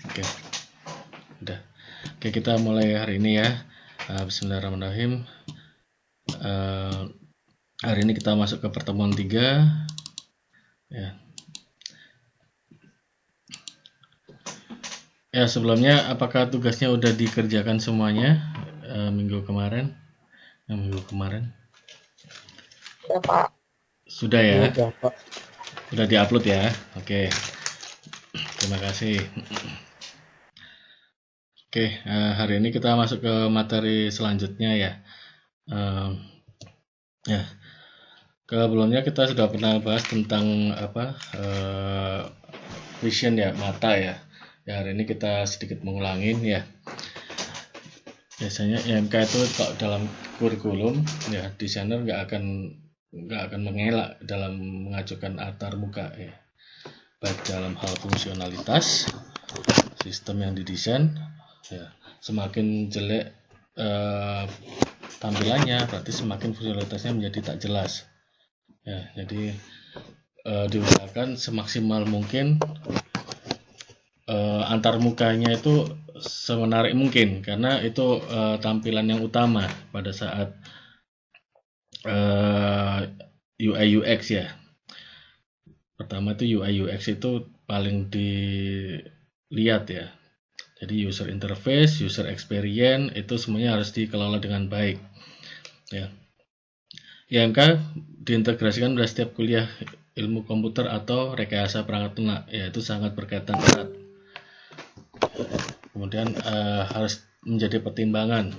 Oke, udah. Oke, kita mulai hari ini ya. Bismillahirrahmanirrahim. Hari ini kita masuk ke pertemuan 3 ya. Ya, sebelumnya apakah tugasnya udah dikerjakan semuanya minggu kemarin? Minggu kemarin? Ya Pak. Sudah ya? Sudah Pak. Sudah diupload ya? Oke. Terima kasih. Oke, hari ini kita masuk ke materi selanjutnya ya. Ya, sebelumnya kita sudah pernah bahas tentang vision ya, mata ya. Ya, hari ini kita sedikit mengulangin ya. Biasanya IMK itu kalau dalam kurikulum ya, desainer nggak akan mengelak dalam mengajukan antarmuka ya, baik dalam hal fungsionalitas sistem yang didesain ya, semakin jelek tampilannya berarti semakin fungsionalitasnya menjadi tak jelas ya. Jadi diusahakan semaksimal mungkin antarmukanya itu semenarik mungkin, karena itu tampilan yang utama pada saat UI UX ya. Pertama itu UI UX itu paling dilihat ya. Jadi user interface, user experience itu semuanya harus dikelola dengan baik ya. IMK diintegrasikan pada setiap kuliah ilmu komputer atau rekayasa perangkat lunak, yaitu sangat berkaitan erat. Kemudian harus menjadi pertimbangan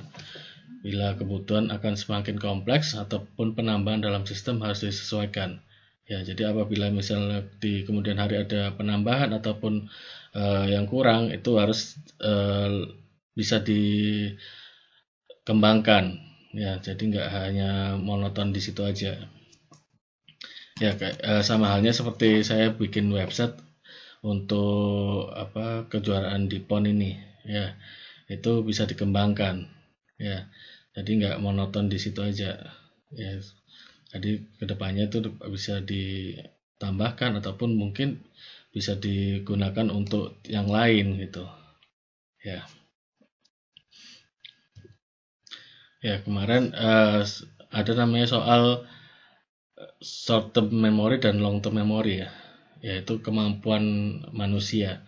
bila kebutuhan akan semakin kompleks ataupun penambahan dalam sistem harus disesuaikan ya. Jadi apabila misalnya di kemudian hari ada penambahan ataupun yang kurang, itu harus bisa dikembangkan ya. Jadi nggak hanya monoton di situ aja ya. Sama halnya seperti saya bikin website untuk kejuaraan di PON ini ya, itu bisa dikembangkan ya. Jadi nggak monoton di situ aja ya. Jadi kedepannya itu bisa ditambahkan ataupun mungkin bisa digunakan untuk yang lain gitu ya. Ya, kemarin ada namanya soal short term memory dan long term memory ya, yaitu kemampuan manusia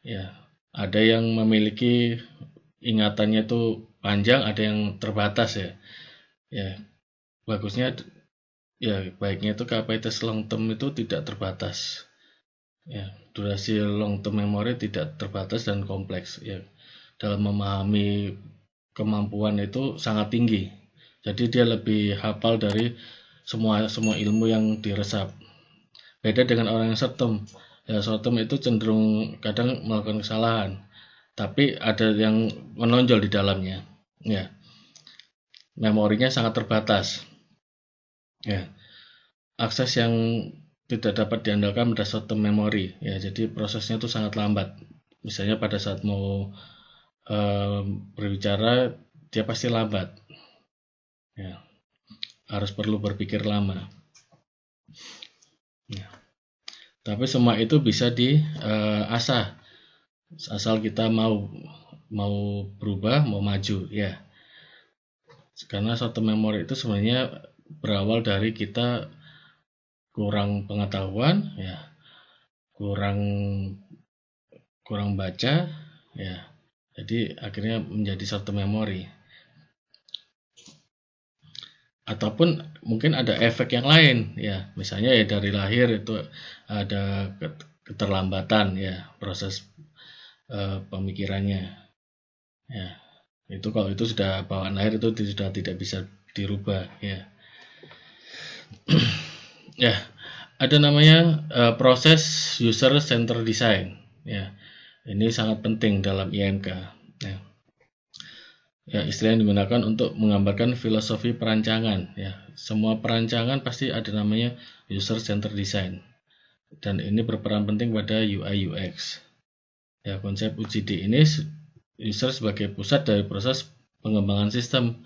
ya. Ada yang memiliki ingatannya itu panjang, ada yang terbatas ya. Ya, bagusnya ya, baiknya itu kapasitas long term itu tidak terbatas ya. Durasi long term memory tidak terbatas dan kompleks ya. Dalam memahami kemampuan itu sangat tinggi. Jadi dia lebih hafal dari semua ilmu yang diresap. Beda dengan orang yang short term. Ya, short term itu cenderung kadang melakukan kesalahan, tapi ada yang menonjol di dalamnya ya. Memorinya sangat terbatas ya. Akses yang tidak dapat diandalkan pada short term memory ya. Jadi prosesnya itu sangat lambat. Misalnya pada saat mau berbicara, dia pasti lambat ya. Harus perlu berpikir lama ya. Tapi semua itu bisa diasah asal kita mau berubah, mau maju ya. Karena short term memory itu sebenarnya berawal dari kita kurang pengetahuan ya, kurang baca ya. Jadi akhirnya menjadi short term memory. Ataupun mungkin ada efek yang lain ya, misalnya ya dari lahir itu ada keterlambatan ya proses pemikirannya ya. Itu kalau itu sudah bawaan lahir itu sudah tidak bisa dirubah ya. Ya, ada namanya proses user center design ya. Ini sangat penting dalam IMK ya. Ya, istilah yang digunakan untuk menggambarkan filosofi perancangan ya. Semua perancangan pasti ada namanya user center design. dan ini berperan penting pada UI UX. Ya, konsep UGD ini user sebagai pusat dari proses pengembangan sistem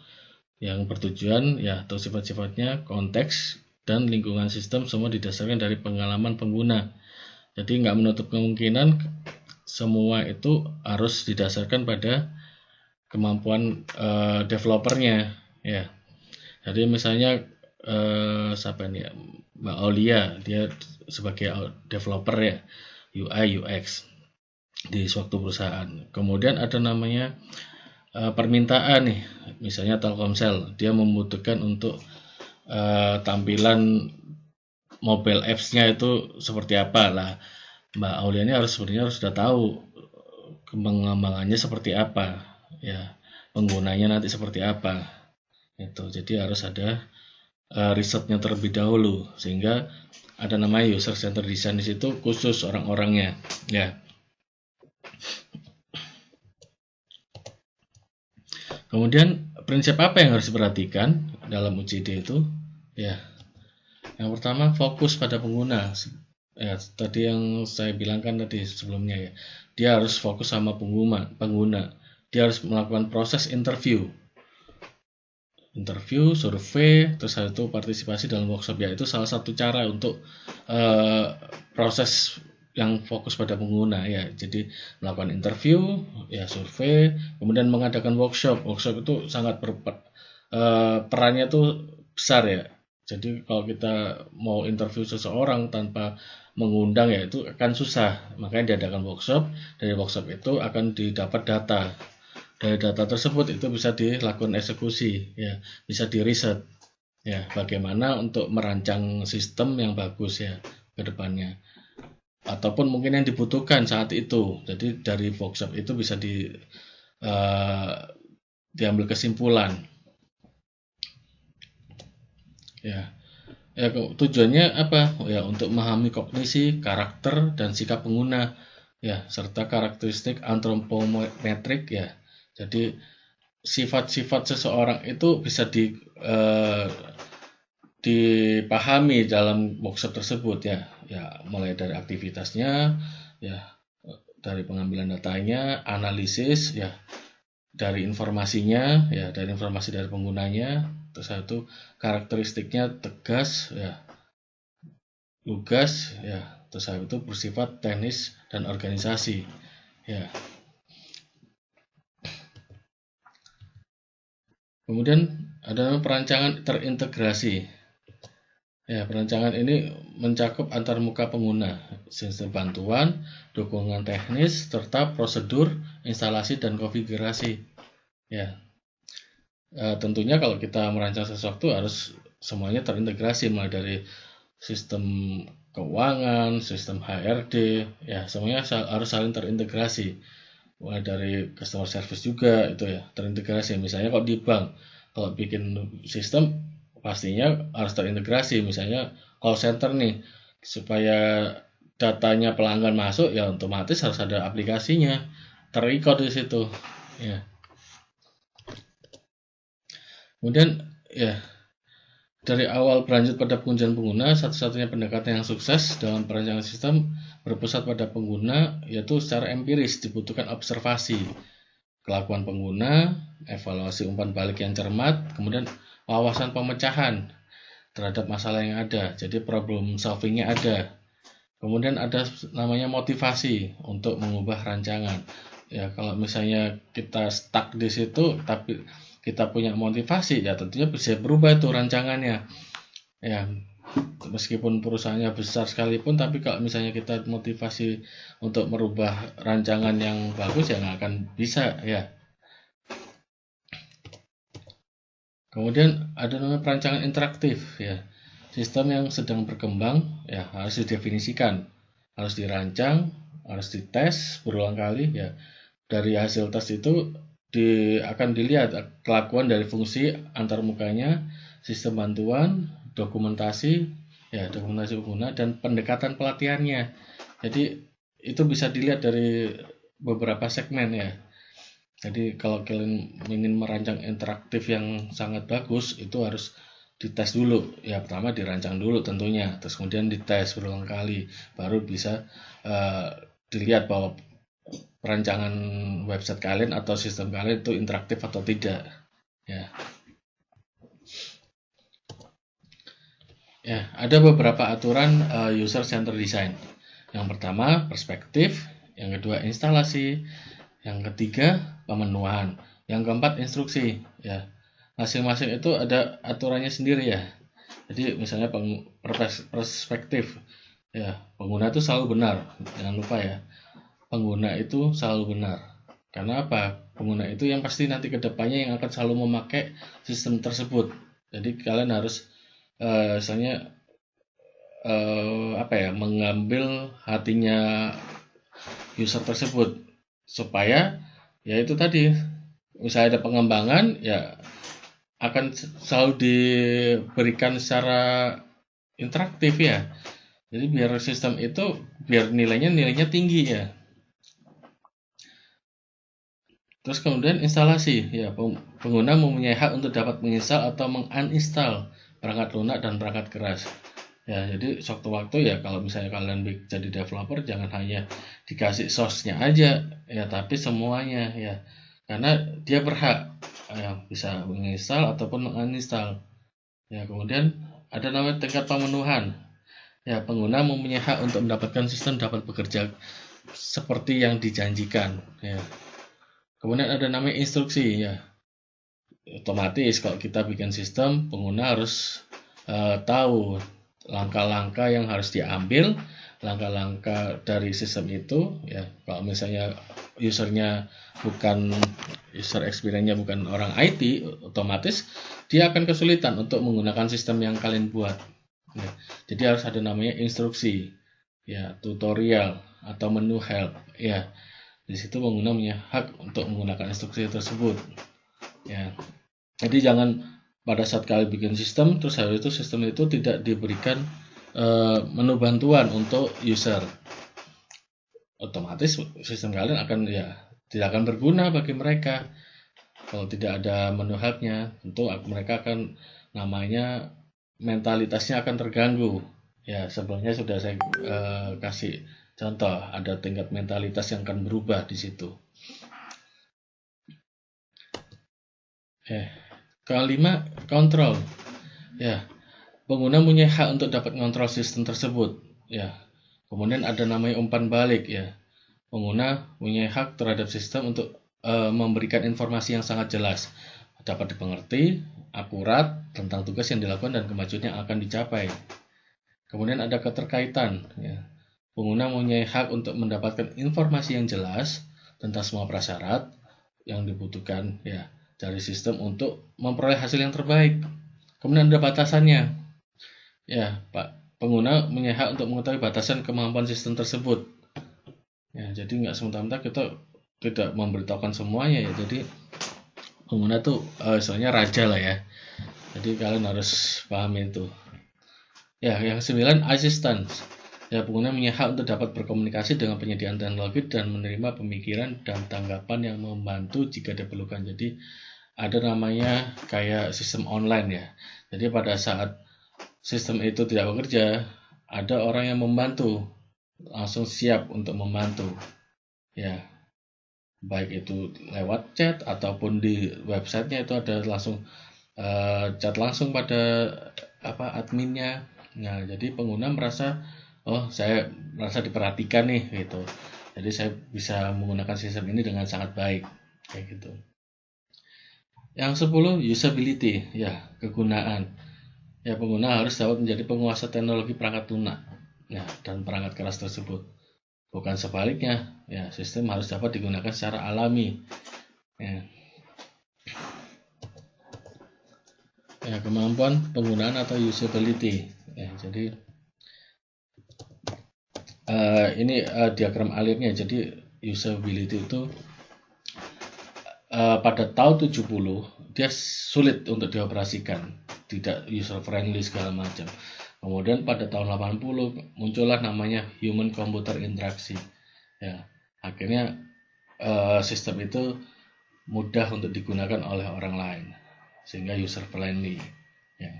yang bertujuan ya atau sifat-sifatnya, konteks dan lingkungan sistem semua didasarkan dari pengalaman pengguna. Jadi nggak menutup kemungkinan semua itu harus didasarkan pada kemampuan developernya ya. Jadi misalnya siapa nih ya, Mbak Aulia, dia sebagai developer ya UI UX di suatu perusahaan. Kemudian ada namanya permintaan nih, misalnya Telkomsel, dia membutuhkan untuk tampilan mobile apps-nya itu seperti apa lah. Mbak Aulia ini sebenarnya harus sudah tahu pengembangannya seperti apa, ya penggunanya nanti seperti apa. Itu jadi harus ada risetnya terlebih dahulu, sehingga ada namanya user centered design di situ khusus orang-orangnya, ya. Kemudian prinsip apa yang harus diperhatikan dalam UGD itu? Ya, yang pertama fokus pada pengguna. Ya, tadi yang saya bilangkan tadi sebelumnya ya, dia harus fokus sama pengguna. Dia harus melakukan proses interview, survei, terus itu partisipasi dalam workshop ya. Itu salah satu cara untuk proses yang fokus pada pengguna ya. Jadi melakukan interview, ya survei, kemudian mengadakan workshop. Workshop itu sangat perannya tuh besar ya. Jadi kalau kita mau interview seseorang tanpa mengundang ya itu akan susah. Makanya diadakan workshop. Dari workshop itu akan didapat data. Dari data tersebut itu bisa dilakukan eksekusi ya, bisa diriset ya, bagaimana untuk merancang sistem yang bagus ya ke depannya. Ataupun mungkin yang dibutuhkan saat itu. Jadi dari workshop itu bisa diambil kesimpulan. Ya, tujuannya apa? Ya, untuk memahami kognisi, karakter, dan sikap pengguna. Ya, serta karakteristik antropometrik ya. Jadi sifat-sifat seseorang itu bisa dipahami dalam workshop tersebut ya. Ya, mulai dari aktivitasnya, ya, dari pengambilan datanya, analisis ya, dari informasinya ya, dari informasi dari penggunanya. Terus satu karakteristiknya tegas ya, lugas ya, terus itu bersifat teknis dan organisasi ya. Kemudian ada perancangan terintegrasi. Ya, perancangan ini mencakup antarmuka pengguna, sistem bantuan, dukungan teknis, serta prosedur, instalasi dan konfigurasi. Ya, tentunya kalau kita merancang sesuatu harus semuanya terintegrasi, mulai dari sistem keuangan, sistem HRD, ya semuanya harus saling terintegrasi. Mulai dari customer service juga itu ya terintegrasi. Misalnya kalau di bank, kalau bikin sistem pastinya harus terintegrasi. Misalnya call center nih, supaya datanya pelanggan masuk ya otomatis harus ada aplikasinya terrecord di situ ya. Kemudian ya dari awal berlanjut pada pengujian pengguna, satu-satunya pendekatan yang sukses dalam perancangan sistem berpusat pada pengguna, yaitu secara empiris dibutuhkan observasi kelakuan pengguna, evaluasi umpan balik yang cermat, kemudian wawasan pemecahan terhadap masalah yang ada. Jadi problem solvingnya ada. Kemudian ada namanya motivasi untuk mengubah rancangan. Ya kalau misalnya kita stuck di situ, tapi kita punya motivasi, ya tentunya bisa berubah tuh rancangannya. Ya meskipun perusahaannya besar sekalipun, tapi kalau misalnya kita motivasi untuk merubah rancangan yang bagus ya nggak akan bisa ya. Kemudian ada namanya perancangan interaktif ya. Sistem yang sedang berkembang ya harus didefinisikan, harus dirancang, harus dites berulang kali ya. Dari hasil tes itu akan dilihat kelakuan dari fungsi antarmukanya, sistem bantuan, dokumentasi pengguna dan pendekatan pelatihannya. Jadi itu bisa dilihat dari beberapa segmen ya. Jadi kalau kalian ingin merancang interaktif yang sangat bagus itu harus dites dulu. Ya pertama dirancang dulu tentunya, terus kemudian dites berulang kali, baru bisa dilihat bahwa perancangan website kalian atau sistem kalian itu interaktif atau tidak. Ya, ada beberapa aturan user centered design. Yang pertama perspektif, yang kedua instalasi, yang ketiga pemenuhan, yang keempat instruksi. Ya, masing-masing itu ada aturannya sendiri ya. Jadi misalnya perspektif, ya pengguna itu selalu benar, jangan lupa ya. Pengguna itu selalu benar. Karena apa? Pengguna itu yang pasti nanti kedepannya yang akan selalu memakai sistem tersebut. Jadi kalian harus misalnya mengambil hatinya user tersebut supaya ya itu tadi, misalnya ada pengembangan ya akan selalu diberikan secara interaktif ya. Jadi biar sistem itu biar nilainya tinggi ya. Terus kemudian instalasi ya, pengguna mempunyai hak untuk dapat menginstal atau menguninstall perangkat lunak dan perangkat keras. Ya, jadi sewaktu-waktu ya kalau misalnya kalian jadi developer jangan hanya dikasih source-nya aja ya, tapi semuanya ya. Karena dia berhak bisa menginstal ataupun menguninstall. Ya, kemudian ada namanya tingkat pemenuhan. Ya, pengguna mempunyai hak untuk mendapatkan sistem dapat bekerja seperti yang dijanjikan ya. Kemudian ada namanya instruksi ya. Otomatis kalau kita bikin sistem, pengguna harus tahu langkah-langkah yang harus diambil, langkah-langkah dari sistem itu ya. Kalau misalnya user experience-nya bukan orang IT, otomatis dia akan kesulitan untuk menggunakan sistem yang kalian buat ya. Jadi harus ada namanya instruksi ya, tutorial atau menu help ya. Di situ pengguna punya hak untuk menggunakan instruksi tersebut ya. Jadi jangan pada saat kalian bikin sistem terus habis itu sistem itu tidak diberikan menu bantuan untuk user, otomatis sistem kalian akan tidak akan berguna bagi mereka. Kalau tidak ada menu helpnya, tentu mereka akan namanya mentalitasnya akan terganggu ya. Sebelumnya sudah saya kasih contoh, ada tingkat mentalitas yang akan berubah di situ. Kelima, kontrol. Ya, pengguna punya hak untuk dapat mengontrol sistem tersebut. Ya, kemudian ada namanya umpan balik ya. Pengguna punya hak terhadap sistem untuk memberikan informasi yang sangat jelas, dapat dimengerti, akurat tentang tugas yang dilakukan dan kemajuan yang akan dicapai. Kemudian ada keterkaitan. Ya. Pengguna punya hak untuk mendapatkan informasi yang jelas tentang semua prasyarat yang dibutuhkan ya dari sistem untuk memperoleh hasil yang terbaik. Kemudian ada batasannya. Ya, Pak, pengguna punya hak untuk mengetahui batasan kemampuan sistem tersebut. Ya, jadi nggak sementara kita tidak memberitahukan semuanya ya. Jadi pengguna tuh soalnya raja lah ya. Jadi kalian harus pahami itu. Ya, yang 9, assistance. Ya, pengguna punya hak untuk dapat berkomunikasi dengan penyediaan teknologi dan menerima pemikiran dan tanggapan yang membantu jika diperlukan. Jadi ada namanya kayak sistem online ya. Jadi pada saat sistem itu tidak bekerja, ada orang yang membantu, langsung siap untuk membantu. Ya, baik itu lewat chat ataupun di websitenya itu ada langsung chat langsung pada adminnya. Nah, jadi pengguna merasa saya merasa diperhatikan nih gitu. Jadi saya bisa menggunakan sistem ini dengan sangat baik kayak gitu. Yang 10, usability ya, kegunaan. Ya, pengguna harus dapat menjadi penguasa teknologi perangkat lunak ya, dan perangkat keras tersebut. Bukan sebaliknya, ya sistem harus dapat digunakan secara alami. Ya, kemampuan penggunaan atau usability. Ya, jadi ini diagram alirnya. Jadi usability itu pada tahun 70 dia sulit untuk dioperasikan, tidak user friendly segala macam. Kemudian pada tahun 80 muncullah namanya human computer interaksi. Ya, akhirnya sistem itu mudah untuk digunakan oleh orang lain sehingga user friendly. Ya.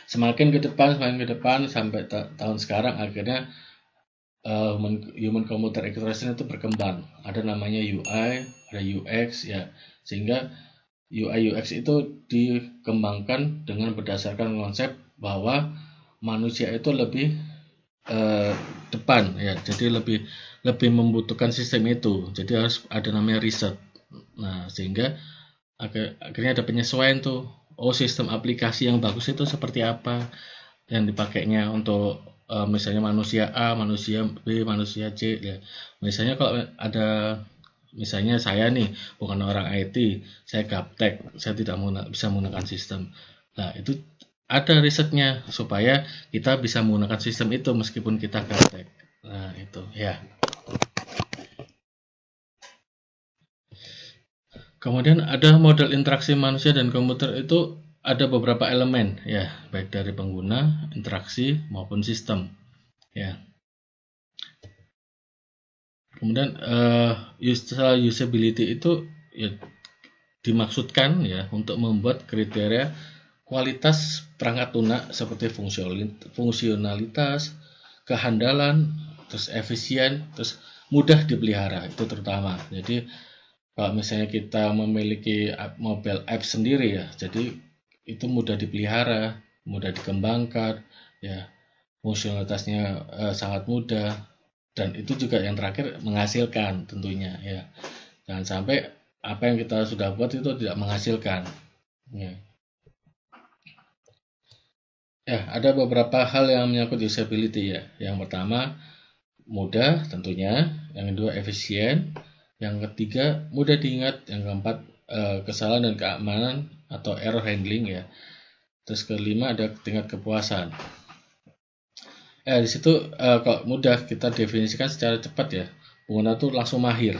semakin ke depan sampai tahun sekarang akhirnya human computer interaction itu berkembang. Ada namanya UI, ada UX ya, sehingga UI UX itu dikembangkan dengan berdasarkan konsep bahwa manusia itu lebih depan ya, jadi lebih membutuhkan sistem itu, jadi harus ada namanya riset. Nah, sehingga akhirnya ada penyesuaian tuh. Oh, sistem aplikasi yang bagus itu seperti apa yang dipakainya untuk misalnya manusia A, manusia B, manusia C ya. Misalnya kalau ada, misalnya saya nih bukan orang IT, saya gaptek, saya tidak bisa menggunakan sistem. Nah, itu ada risetnya supaya kita bisa menggunakan sistem itu meskipun kita gaptek. Nah, itu ya. Kemudian ada model interaksi manusia dan komputer itu ada beberapa elemen ya, baik dari pengguna, interaksi maupun sistem ya. Kemudian usability itu ya, dimaksudkan ya untuk membuat kriteria kualitas perangkat lunak seperti fungsionalitas, kehandalan, terus efisien, terus mudah dipelihara, itu terutama. Jadi kalau misalnya kita memiliki mobile app sendiri ya, jadi itu mudah dipelihara, mudah dikembangkan ya, fungsionalitasnya sangat mudah, dan itu juga yang terakhir menghasilkan tentunya ya. Jangan sampai apa yang kita sudah buat itu tidak menghasilkan ya. Ya, ada beberapa hal yang menyangkut usability ya. Yang pertama, mudah tentunya. Yang kedua, efisien. Yang ketiga, mudah diingat. Yang keempat, kesalahan dan keamanan atau error handling ya. Terus kelima, ada tingkat kepuasan. Di situ kalau mudah kita definisikan secara cepat ya. Pengguna tuh langsung mahir.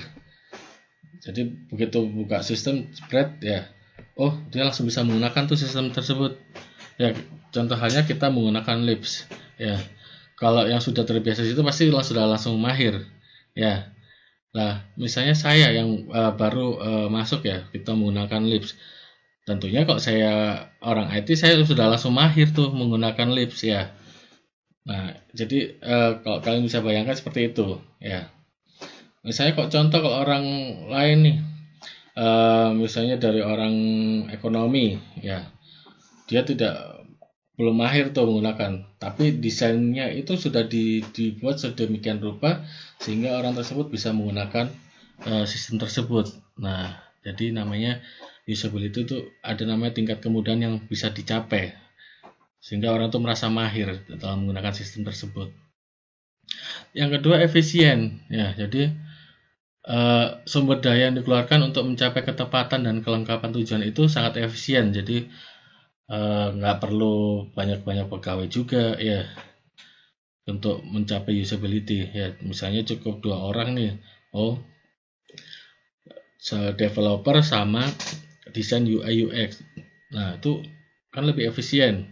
Jadi begitu buka sistem spread ya, oh dia langsung bisa menggunakan tuh sistem tersebut. Ya, contoh halnya kita menggunakan Lips ya. Kalau yang sudah terbiasa itu pasti sudah langsung mahir ya. Nah, misalnya saya yang baru masuk ya, kita menggunakan Lips. Tentunya kalau saya orang IT, saya sudah langsung mahir tuh menggunakan Lips ya. Nah, jadi kalau kalian bisa bayangkan seperti itu ya. Misalnya kok contoh kalau orang lain nih, misalnya dari orang ekonomi ya, dia belum mahir tuh menggunakan, tapi desainnya itu sudah dibuat sedemikian rupa sehingga orang tersebut bisa menggunakan sistem tersebut. Nah, jadi namanya usability itu ada namanya tingkat kemudahan yang bisa dicapai sehingga orang tuh merasa mahir dalam menggunakan sistem tersebut. Yang kedua, efisien ya, jadi sumber daya yang dikeluarkan untuk mencapai ketepatan dan kelengkapan tujuan itu sangat efisien. Jadi nggak perlu banyak-banyak pegawai juga ya untuk mencapai usability ya. Misalnya cukup 2 orang nih, developer sama desain UI UX. Nah, itu kan lebih efisien.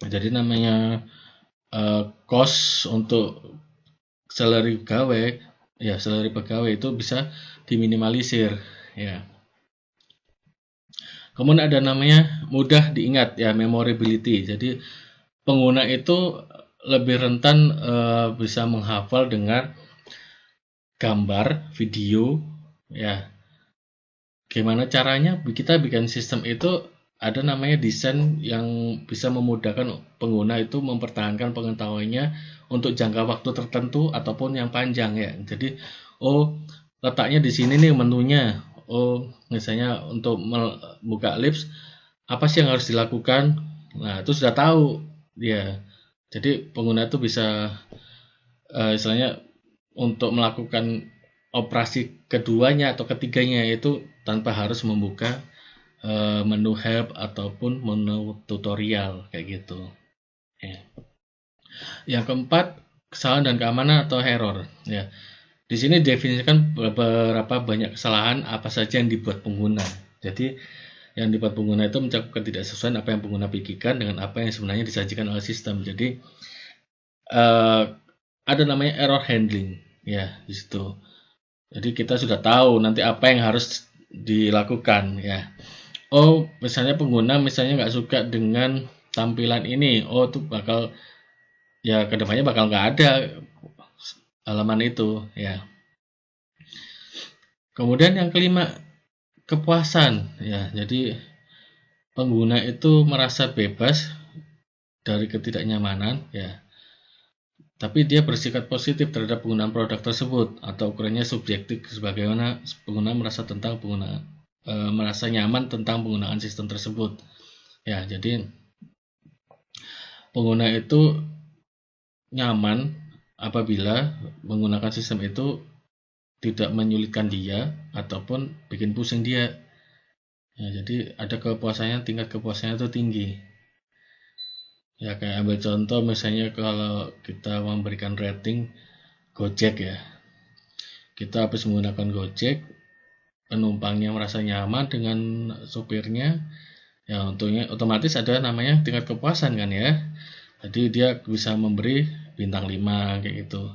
Jadi namanya cost untuk salary pegawai itu bisa diminimalisir ya. Kemudian ada namanya mudah diingat ya, memorability. Jadi pengguna itu lebih rentan bisa menghafal dengan gambar, video ya. Gimana caranya? Kita bikin sistem itu ada namanya desain yang bisa memudahkan pengguna itu mempertahankan pengetahuannya untuk jangka waktu tertentu ataupun yang panjang ya. Jadi letaknya di sini nih menunya. Misalnya untuk membuka Lips apa sih yang harus dilakukan? Nah, itu sudah tahu ya. Jadi pengguna itu bisa istilahnya untuk melakukan operasi keduanya atau ketiganya itu tanpa harus membuka menu help ataupun menu tutorial kayak gitu ya. Yang keempat, kesalahan dan keamanan atau error ya. Di sini definisikan beberapa banyak kesalahan apa saja yang dibuat pengguna. Jadi yang dibuat pengguna itu mencakup ketidaksesuaian apa yang pengguna pikirkan dengan apa yang sebenarnya disajikan oleh sistem. Jadi ada namanya error handling ya di situ. Jadi kita sudah tahu nanti apa yang harus dilakukan ya. Misalnya pengguna nggak suka dengan tampilan ini. Oh, itu bakal ya kedepannya bakal nggak ada halaman itu ya. Kemudian yang kelima, kepuasan ya. Jadi pengguna itu merasa bebas dari ketidaknyamanan ya. Tapi dia bersikap positif terhadap penggunaan produk tersebut atau ukurannya subjektif sebagaimana pengguna merasa merasa nyaman tentang penggunaan sistem tersebut. Ya, jadi pengguna itu nyaman apabila menggunakan sistem itu tidak menyulitkan dia ataupun bikin pusing dia. Ya, jadi ada kepuasannya, tingkat kepuasannya itu tinggi. Ya, kayak ambil contoh misalnya kalau kita memberikan rating Gojek ya. Kita habis menggunakan Gojek, penumpangnya merasa nyaman dengan supirnya. Ya, untungnya otomatis ada namanya tingkat kepuasan kan ya. Jadi dia bisa memberi bintang 5 kayak gitu.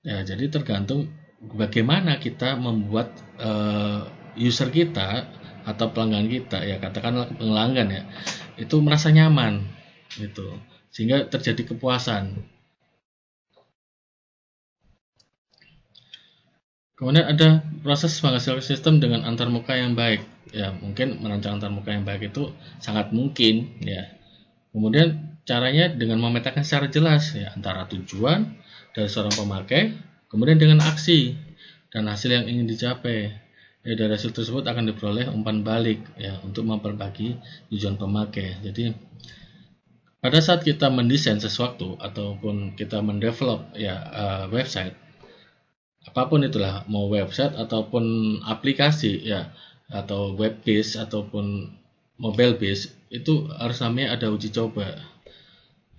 Ya, jadi tergantung bagaimana kita membuat user kita atau pelanggan kita, ya katakanlah pelanggan ya, itu merasa nyaman gitu, sehingga terjadi kepuasan. Kemudian ada proses menghasilkan sistem dengan antarmuka yang baik. Ya, mungkin merancang antarmuka yang baik itu sangat mungkin ya. Kemudian caranya dengan memetakan secara jelas ya antara tujuan dari seorang pemakai, kemudian dengan aksi dan hasil yang ingin dicapai. Ya, dari hasil tersebut akan diperoleh umpan balik ya untuk memperbaiki tujuan pemakai. Jadi pada saat kita mendesain sesuatu ataupun kita mendevelop ya website, apapun itulah, mau website ataupun aplikasi ya, atau web based ataupun mobile based, itu harus namanya ada uji coba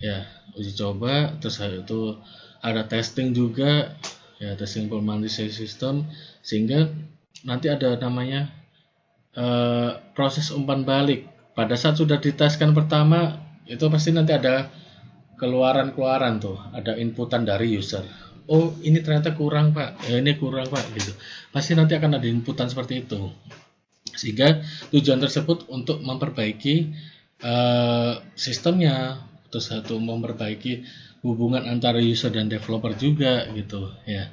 ya, uji coba. Terus itu ada testing juga ya, testing implementasi sistem, sehingga nanti ada namanya proses umpan balik. Pada saat sudah diteskan pertama, itu pasti nanti ada keluaran tuh, ada inputan dari user. Oh, ini ternyata kurang pak, ya, ini kurang pak gitu. Pasti nanti akan ada inputan seperti itu, sehingga tujuan tersebut untuk memperbaiki sistemnya, terus satu memperbaiki hubungan antara user dan developer juga gitu ya.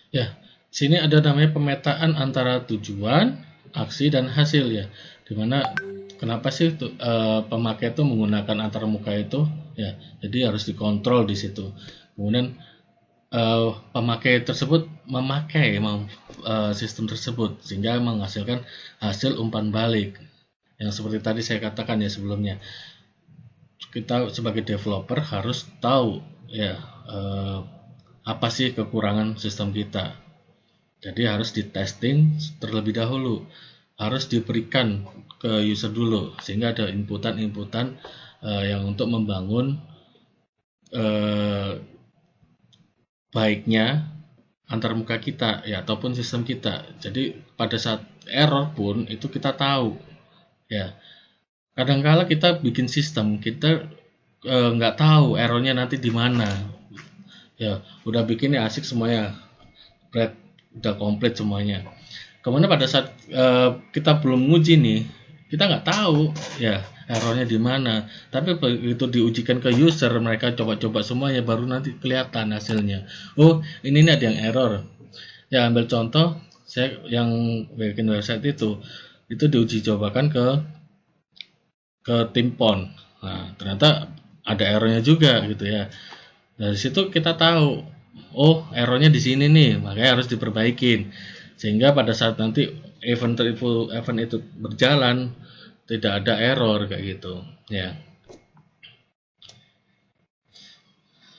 Ya, sini ada namanya pemetaan antara tujuan, aksi dan hasil ya. Dimana kenapa sih pemakai itu menggunakan antarmuka itu ya. Jadi harus dikontrol di situ. Kemudian pemakai tersebut memakai sistem tersebut sehingga menghasilkan hasil umpan balik. Yang seperti tadi saya katakan ya sebelumnya, kita sebagai developer harus tahu ya apa sih kekurangan sistem kita. Jadi harus di testing terlebih dahulu, harus diberikan ke user dulu sehingga ada inputan-inputan yang untuk membangun baiknya antarmuka kita ya ataupun sistem kita. Jadi pada saat error pun itu kita tahu ya. Kadang-kala kita bikin sistem kita nggak tahu errornya nanti di mana ya, udah bikinnya asik semuanya, udah komplit semuanya. Kemudian pada saat kita belum nguji nih, kita nggak tahu ya errornya di mana. Tapi begitu diujikan ke user, mereka coba-coba semuanya, baru nanti kelihatan hasilnya. Oh, ini nih ada yang error. Ya, ambil contoh saya yang bikin website itu diuji cobakan ke tim PON. Nah, ternyata ada errornya juga gitu ya. Dari situ kita tahu, oh errornya di sini nih, makanya harus diperbaikin. Sehingga pada saat nanti event itu berjalan, tidak ada error kayak gitu. Ya,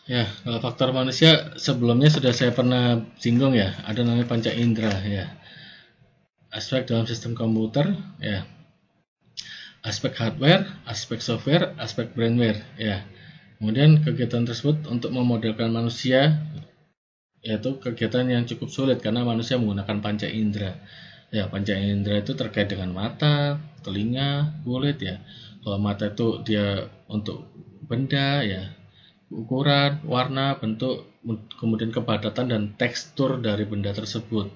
ya kalau faktor manusia sebelumnya sudah saya pernah singgung ya, ada namanya panca indera ya. Aspek dalam sistem komputer ya, aspek hardware, aspek software, aspek brainware ya. Kemudian kegiatan tersebut untuk memodelkan manusia, yaitu kegiatan yang cukup sulit karena manusia menggunakan panca indera. Ya, panca indera itu terkait dengan mata, telinga, kulit ya. Kalau mata itu dia untuk benda ya, ukuran, warna, bentuk, kemudian kepadatan dan tekstur dari benda tersebut.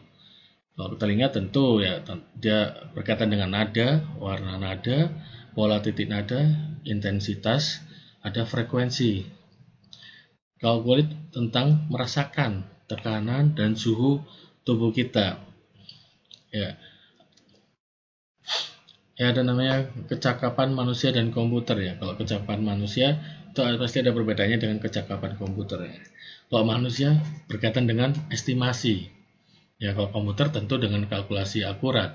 Kalau telinga tentu ya dia berkaitan dengan nada, warna nada, pola titik nada, intensitas, ada frekuensi. Kalau kulit tentang merasakan tekanan dan suhu tubuh kita. Ya, ada namanya kecakapan manusia dan komputer ya. Kalau kecakapan manusia itu pasti ada perbedaannya dengan kecakapan komputer ya. Kalau manusia berkaitan dengan estimasi. Ya, kalau komputer tentu dengan kalkulasi akurat.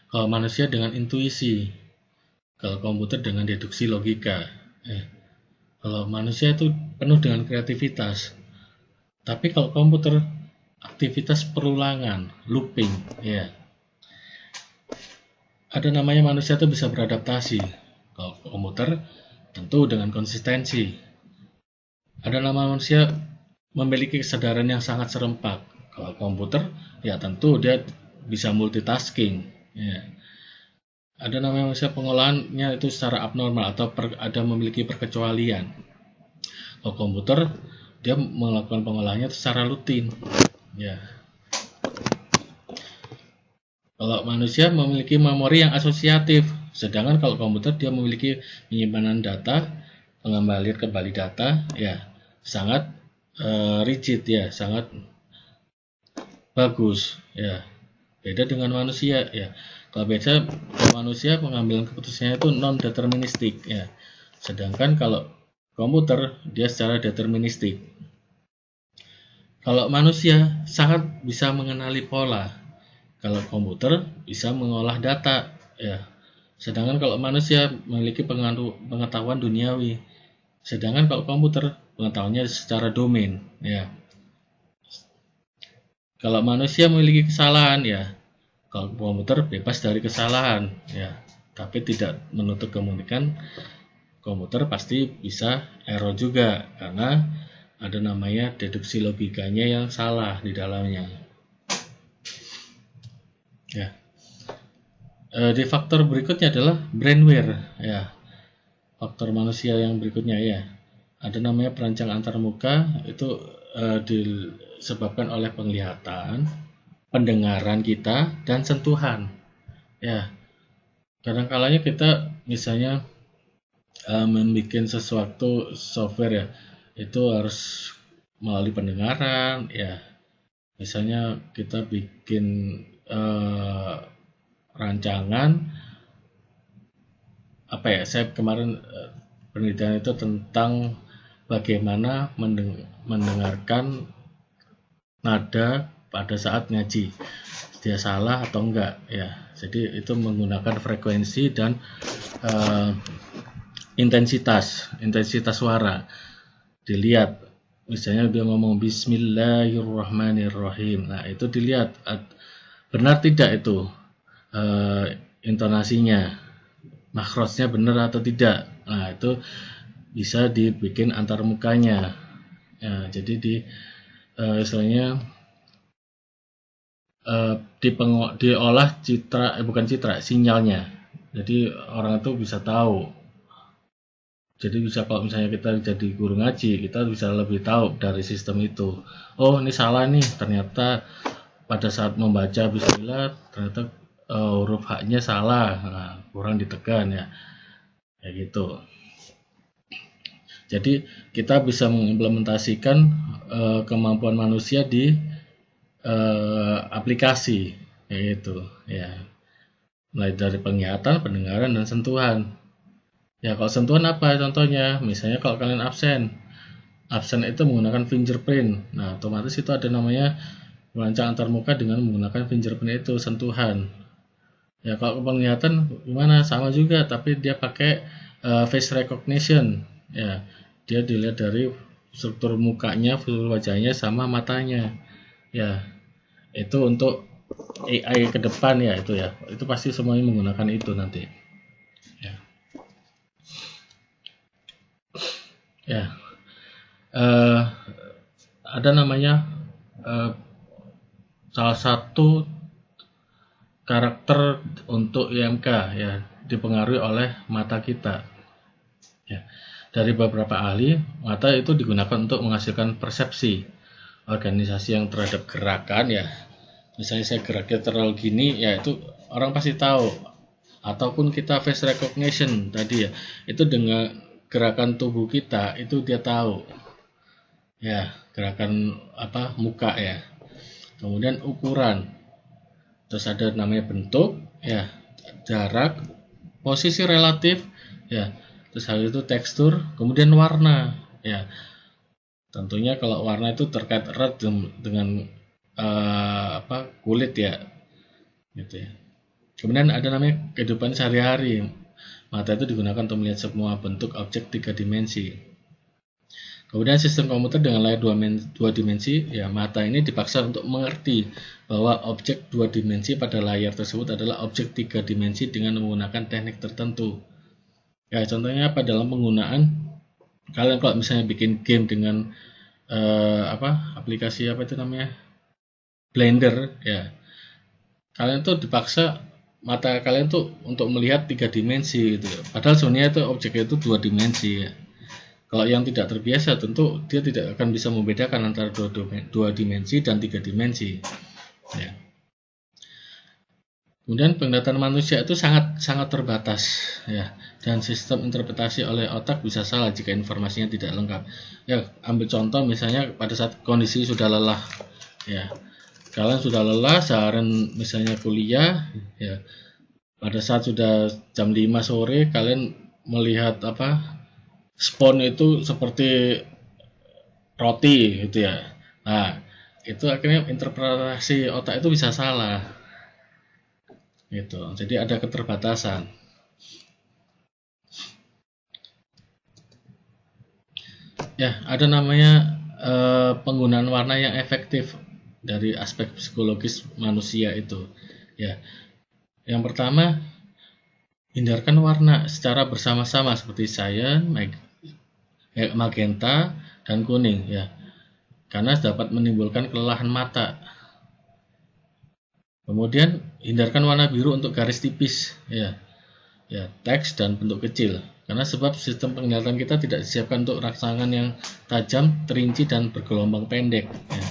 Kalau manusia dengan intuisi. Kalau komputer dengan deduksi logika. Kalau manusia itu penuh dengan kreativitas. Tapi kalau komputer aktivitas perulangan, looping, ya. Ada namanya manusia itu bisa beradaptasi. Kalau komputer tentu dengan konsistensi. Ada nama manusia memiliki kesadaran yang sangat serempak. Kalau komputer ya tentu dia bisa multitasking. Ya. Ada namanya manusia pengolahannya itu secara abnormal atau ada memiliki perkecualian. Kalau komputer dia melakukan pengolahannya secara rutin. Ya. Kalau manusia memiliki memori yang asosiatif, sedangkan kalau komputer dia memiliki penyimpanan data, pengembalian kembali data, ya sangat rigid ya, sangat bagus ya. Beda dengan manusia ya. Kalau manusia pengambilan keputusannya itu non deterministik ya. Sedangkan kalau komputer dia secara deterministik. Kalau manusia sangat bisa mengenali pola. Kalau komputer bisa mengolah data ya. Sedangkan kalau manusia memiliki pengetahuan duniawi. Sedangkan kalau komputer pengetahuannya secara domain ya. Kalau manusia memiliki kesalahan ya. Kalau komputer bebas dari kesalahan ya. Tapi tidak menutup kemungkinan komputer pasti bisa error juga karena ada namanya deduksi logikanya yang salah di dalamnya. Ya. Di faktor berikutnya adalah brainware ya. Faktor manusia yang berikutnya ya. Ada namanya perancang antarmuka itu disebabkan oleh penglihatan, pendengaran kita dan sentuhan. Ya. Kadang-kalanya kita misalnya membuat sesuatu software ya, itu harus melalui pendengaran ya. Misalnya kita bikin rancangan apa ya, saya kemarin penelitian itu tentang bagaimana mendengarkan nada pada saat ngaji, dia salah atau enggak ya. Jadi itu menggunakan frekuensi dan intensitas suara. Dilihat misalnya dia ngomong Bismillahirrahmanirrahim, nah itu dilihat benar tidak itu intonasinya, makhrajnya benar atau tidak. Nah itu bisa dibikin antar mukanya ya. Jadi istilahnya diolah sinyalnya, jadi orang itu bisa tahu. Jadi bisa kalau misalnya kita jadi guru ngaji, kita bisa lebih tahu dari sistem itu. Oh ini salah nih, ternyata pada saat membaca bismillah ternyata huruf H-nya salah, nah, kurang ditekan ya, kayak gitu. Jadi kita bisa mengimplementasikan kemampuan manusia di aplikasi, kayak gitu ya. Mulai dari penglihatan, pendengaran, dan sentuhan. Ya kalau sentuhan apa contohnya? Misalnya kalau kalian absen itu menggunakan fingerprint. Nah otomatis itu ada namanya perancang antarmuka dengan menggunakan fingerprint itu sentuhan. Ya kalau penglihatan gimana? Sama juga, tapi dia pakai face recognition. Ya dia dilihat dari struktur mukanya, struktur wajahnya sama matanya. Ya itu untuk AI ke depan ya itu ya. Itu pasti semuanya menggunakan itu nanti. Ya, ada namanya salah satu karakter untuk IMK ya dipengaruhi oleh mata kita. Ya, dari beberapa ahli, mata itu digunakan untuk menghasilkan persepsi organisasi yang terhadap gerakan ya. Misalnya saya geraknya terlalu gini, ya itu orang pasti tahu. Ataupun kita face recognition tadi ya, itu dengan gerakan tubuh kita itu dia tahu. Ya, gerakan muka ya. Kemudian ukuran. Terus ada namanya bentuk, ya, jarak, posisi relatif, ya. Terus hal itu tekstur, kemudian warna, ya. Tentunya kalau warna itu terkait erat dengan kulit ya, gitu ya. Kemudian ada namanya kehidupan sehari-hari. Mata itu digunakan untuk melihat semua bentuk objek 3 dimensi. Kemudian sistem komputer dengan layar 2 dimensi, ya mata ini dipaksa untuk mengerti bahwa objek 2 dimensi pada layar tersebut adalah objek 3 dimensi dengan menggunakan teknik tertentu. Ya contohnya apa dalam penggunaan kalian kalau misalnya bikin game dengan aplikasi apa itu namanya Blender ya, kalian tuh dipaksa mata kalian tuh untuk melihat 3 dimensi gitu ya. Padahal sebenarnya itu objeknya itu 2 dimensi ya. Kalau yang tidak terbiasa tentu dia tidak akan bisa membedakan antara 2 dimensi dan 3 dimensi ya. Kemudian penglihatan manusia itu sangat terbatas ya, dan sistem interpretasi oleh otak bisa salah jika informasinya tidak lengkap. Ya, ambil contoh misalnya pada saat kondisi sudah lelah ya. Kalian sudah lelah seharian misalnya kuliah ya. Pada saat sudah jam 5 sore kalian melihat spon itu seperti roti gitu ya. Nah, itu akhirnya interpretasi otak itu bisa salah. Gitu. Jadi ada keterbatasan. Ya, ada namanya penggunaan warna yang efektif dari aspek psikologis manusia itu. Ya, yang pertama, hindarkan warna secara bersama-sama seperti cyan, magenta, dan kuning ya, karena dapat menimbulkan kelelahan mata. Kemudian hindarkan warna biru untuk garis tipis ya, teks dan bentuk kecil. Karena sebab sistem penglihatan kita tidak disiapkan untuk rangsangan yang tajam, terinci, dan bergelombang pendek. Ya.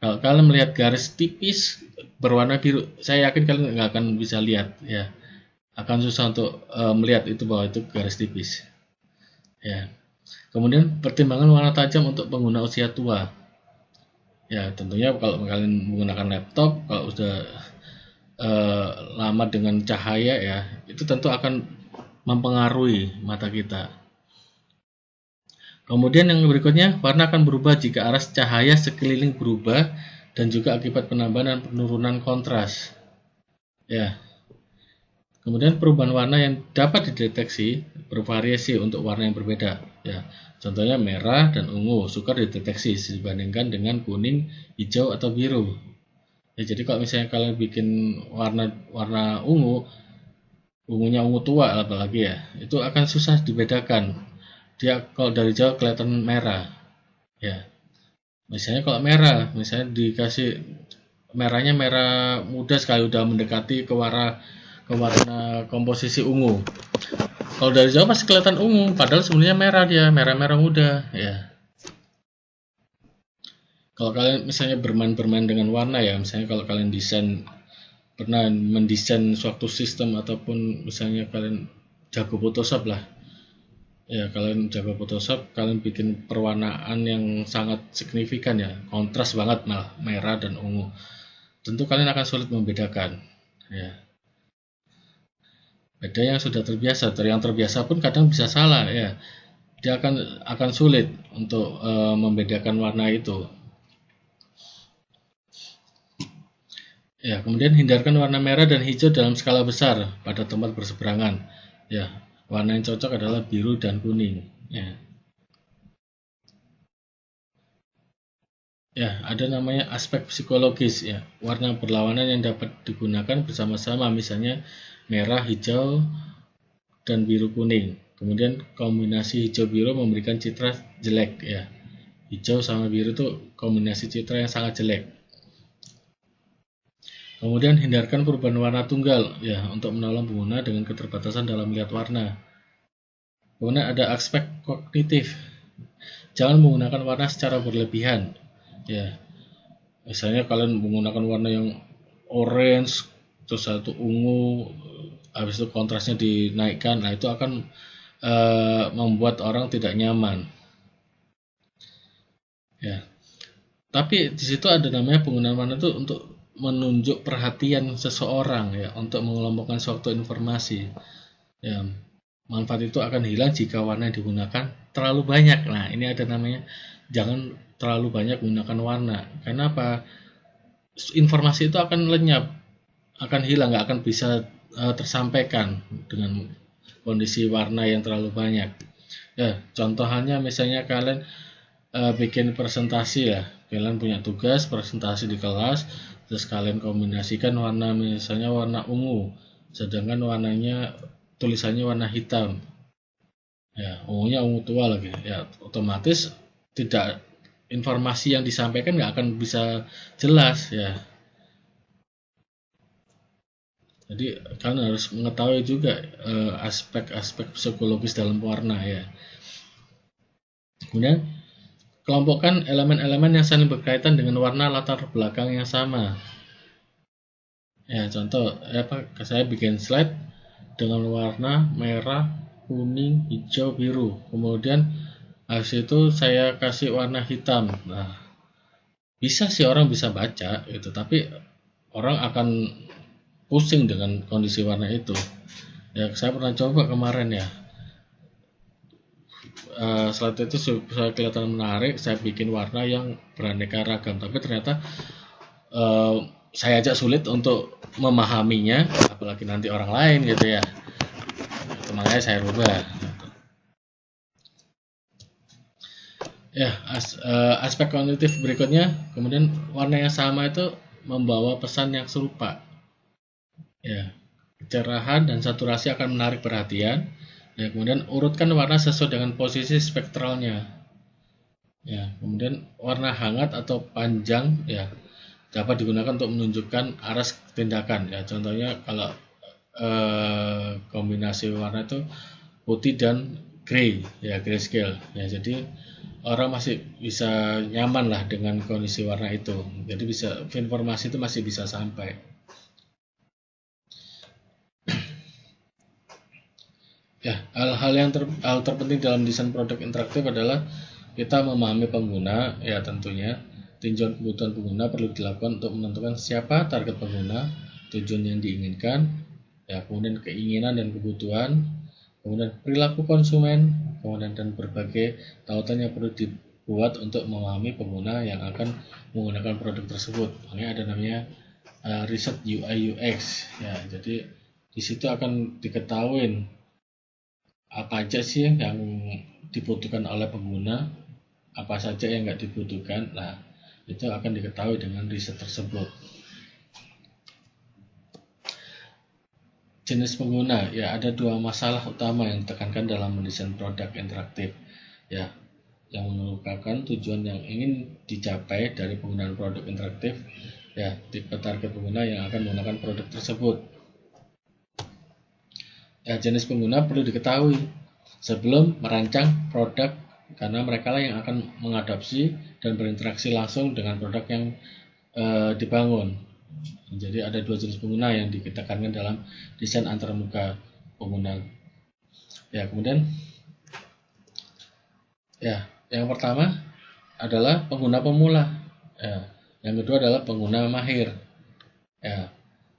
Kalau kalian melihat garis tipis berwarna biru, saya yakin kalian nggak akan bisa lihat ya. Akan susah untuk melihat itu bahwa itu garis tipis. Ya. Kemudian pertimbangan warna tajam untuk pengguna usia tua. Ya tentunya kalau kalian menggunakan laptop, kalau sudah lama dengan cahaya ya, itu tentu akan mempengaruhi mata kita. Kemudian yang berikutnya, warna akan berubah jika arah cahaya sekeliling berubah dan juga akibat penambahan dan penurunan kontras. Ya. Kemudian perubahan warna yang dapat dideteksi bervariasi untuk warna yang berbeda. Ya. Contohnya merah dan ungu sukar dideteksi dibandingkan dengan kuning, hijau atau biru. Ya, jadi kalau misalnya kalian bikin warna ungunya ungu tua apalagi ya, itu akan susah dibedakan. Dia kalau dari jauh kelihatan merah. Ya. Misalnya kalau merah, misalnya dikasih merahnya merah muda sekali udah mendekati ke warna komposisi ungu. Kalau dari jauh pasti kelihatan ungu, padahal sebenarnya merah dia, merah-merah muda ya. Kalau kalian misalnya bermain dengan warna ya, misalnya kalau kalian pernah mendesain suatu sistem ataupun misalnya kalian jago Photoshop lah. Ya, kalian jago Photoshop, kalian bikin perwarnaan yang sangat signifikan ya, kontras banget malah merah dan ungu. Tentu kalian akan sulit membedakan. Ya. Beda yang sudah terbiasa, yang terbiasa pun kadang bisa salah ya. Dia akan sulit untuk membedakan warna itu. Ya, kemudian hindarkan warna merah dan hijau dalam skala besar pada tempat berseberangan. Ya, warna yang cocok adalah biru dan kuning. Ya. Ya, ada namanya aspek psikologis ya. Warna berlawanan yang dapat digunakan bersama-sama, misalnya merah, hijau, dan biru kuning. Kemudian kombinasi hijau biru memberikan citra jelek ya. Hijau sama biru itu kombinasi citra yang sangat jelek. Kemudian hindarkan perubahan warna tunggal ya untuk menolong pengguna dengan keterbatasan dalam melihat warna. Kemudian ada aspek kognitif. Jangan menggunakan warna secara berlebihan. Ya. Misalnya kalian menggunakan warna yang orange, terus satu ungu, habis itu kontrasnya dinaikkan. Nah, itu akan membuat orang tidak nyaman. Ya. Tapi di situ ada namanya penggunaan warna itu untuk menunjuk perhatian seseorang ya, untuk mengelompokkan suatu informasi. Ya, manfaat itu akan hilang jika warna yang digunakan terlalu banyak. Nah, ini ada namanya jangan terlalu banyak menggunakan warna. Karena apa? Informasi itu akan lenyap, akan hilang, nggak akan bisa tersampaikan dengan kondisi warna yang terlalu banyak. Ya, contohnya misalnya kalian bikin presentasi ya, kalian punya tugas presentasi di kelas, terus kalian kombinasikan warna, misalnya warna ungu, sedangkan warnanya tulisannya warna hitam, ya ungunya ungu tua lagi, ya otomatis tidak, informasi yang disampaikan nggak akan bisa jelas ya. Jadi kalian harus mengetahui juga aspek-aspek psikologis dalam warna ya. Kemudian kelompokkan elemen-elemen yang saling berkaitan dengan warna latar belakang yang sama. Ya, contoh saya bikin slide dengan warna merah, kuning, hijau, biru. Kemudian habis itu saya kasih warna hitam. Nah, bisa sih orang bisa baca gitu, tapi orang akan pusing dengan kondisi warna itu. Ya, saya pernah coba kemarin ya. Slide itu supaya kelihatan menarik, saya bikin warna yang beraneka ragam, tapi ternyata saya aja sulit untuk memahaminya, apalagi nanti orang lain gitu ya. Itu makanya saya rubah. Ya, aspek kognitif berikutnya, kemudian warna yang sama itu membawa pesan yang serupa. Ya, kecerahan dan saturasi akan menarik perhatian. Ya, kemudian urutkan warna sesuai dengan posisi spektralnya. Ya, kemudian warna hangat atau panjang ya dapat digunakan untuk menunjukkan arah tindakan. Ya, contohnya kalau kombinasi warna itu putih dan grey, ya grayscale. Ya, jadi orang masih bisa nyaman lah dengan kondisi warna itu. Jadi bisa informasi itu masih bisa sampai. Ya, hal terpenting dalam desain produk interaktif adalah kita memahami pengguna, ya tentunya tinjauan kebutuhan pengguna perlu dilakukan untuk menentukan siapa target pengguna, tujuan yang diinginkan, ya kemudian keinginan dan kebutuhan, kemudian perilaku konsumen, kemudian dan berbagai tautan yang perlu dibuat untuk memahami pengguna yang akan menggunakan produk tersebut. Makanya ada namanya riset UI UX, ya jadi di situ akan diketahui apa aja sih yang dibutuhkan oleh pengguna, apa saja yang nggak dibutuhkan. Nah, itu akan diketahui dengan riset tersebut. Jenis pengguna, ya ada dua masalah utama yang ditekankan dalam mendesain produk interaktif, ya yang merupakan tujuan yang ingin dicapai dari penggunaan produk interaktif, ya tipe target pengguna yang akan menggunakan produk tersebut. Ya, jenis pengguna perlu diketahui sebelum merancang produk, karena mereka lah yang akan mengadopsi dan berinteraksi langsung dengan produk yang dibangun. Jadi ada dua jenis pengguna yang ditekankan dalam desain antarmuka pengguna. Ya, kemudian ya yang pertama adalah pengguna pemula. Ya, yang kedua adalah pengguna mahir. Ya,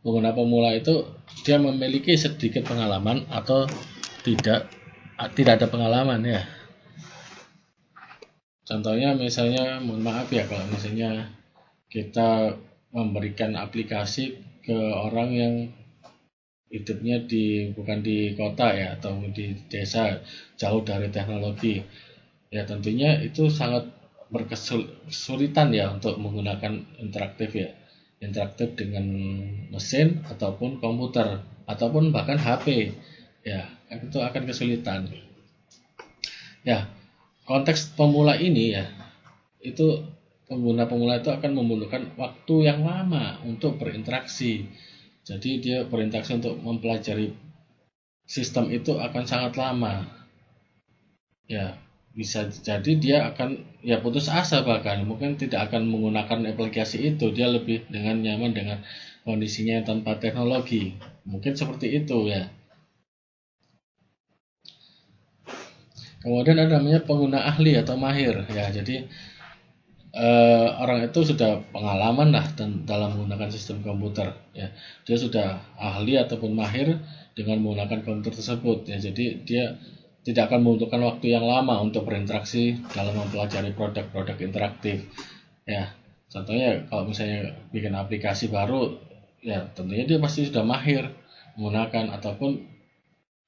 pengguna pemula itu dia memiliki sedikit pengalaman atau tidak ada pengalaman ya. Contohnya misalnya, mohon maaf ya kalau misalnya kita memberikan aplikasi ke orang yang hidupnya bukan di kota ya atau di desa jauh dari teknologi. Ya tentunya itu sangat berkesulitan ya untuk menggunakan interaktif ya. Interaktif dengan mesin ataupun komputer ataupun bahkan HP. Ya, itu akan kesulitan. Ya, konteks pemula ini ya, itu pengguna pemula itu akan membutuhkan waktu yang lama untuk berinteraksi. Jadi dia berinteraksi untuk mempelajari sistem itu akan sangat lama. Ya, bisa jadi dia akan ya putus asa, bahkan mungkin tidak akan menggunakan aplikasi itu. Dia lebih dengan nyaman dengan kondisinya tanpa teknologi. Mungkin seperti itu ya. Kemudian ada namanya pengguna ahli atau mahir ya. Jadi orang itu sudah pengalaman lah dalam menggunakan sistem komputer ya. Dia sudah ahli ataupun mahir dengan menggunakan komputer tersebut ya. Jadi dia tidak akan membutuhkan waktu yang lama untuk berinteraksi dalam mempelajari produk-produk interaktif ya. Contohnya kalau misalnya bikin aplikasi baru ya, tentunya dia pasti sudah mahir menggunakan, ataupun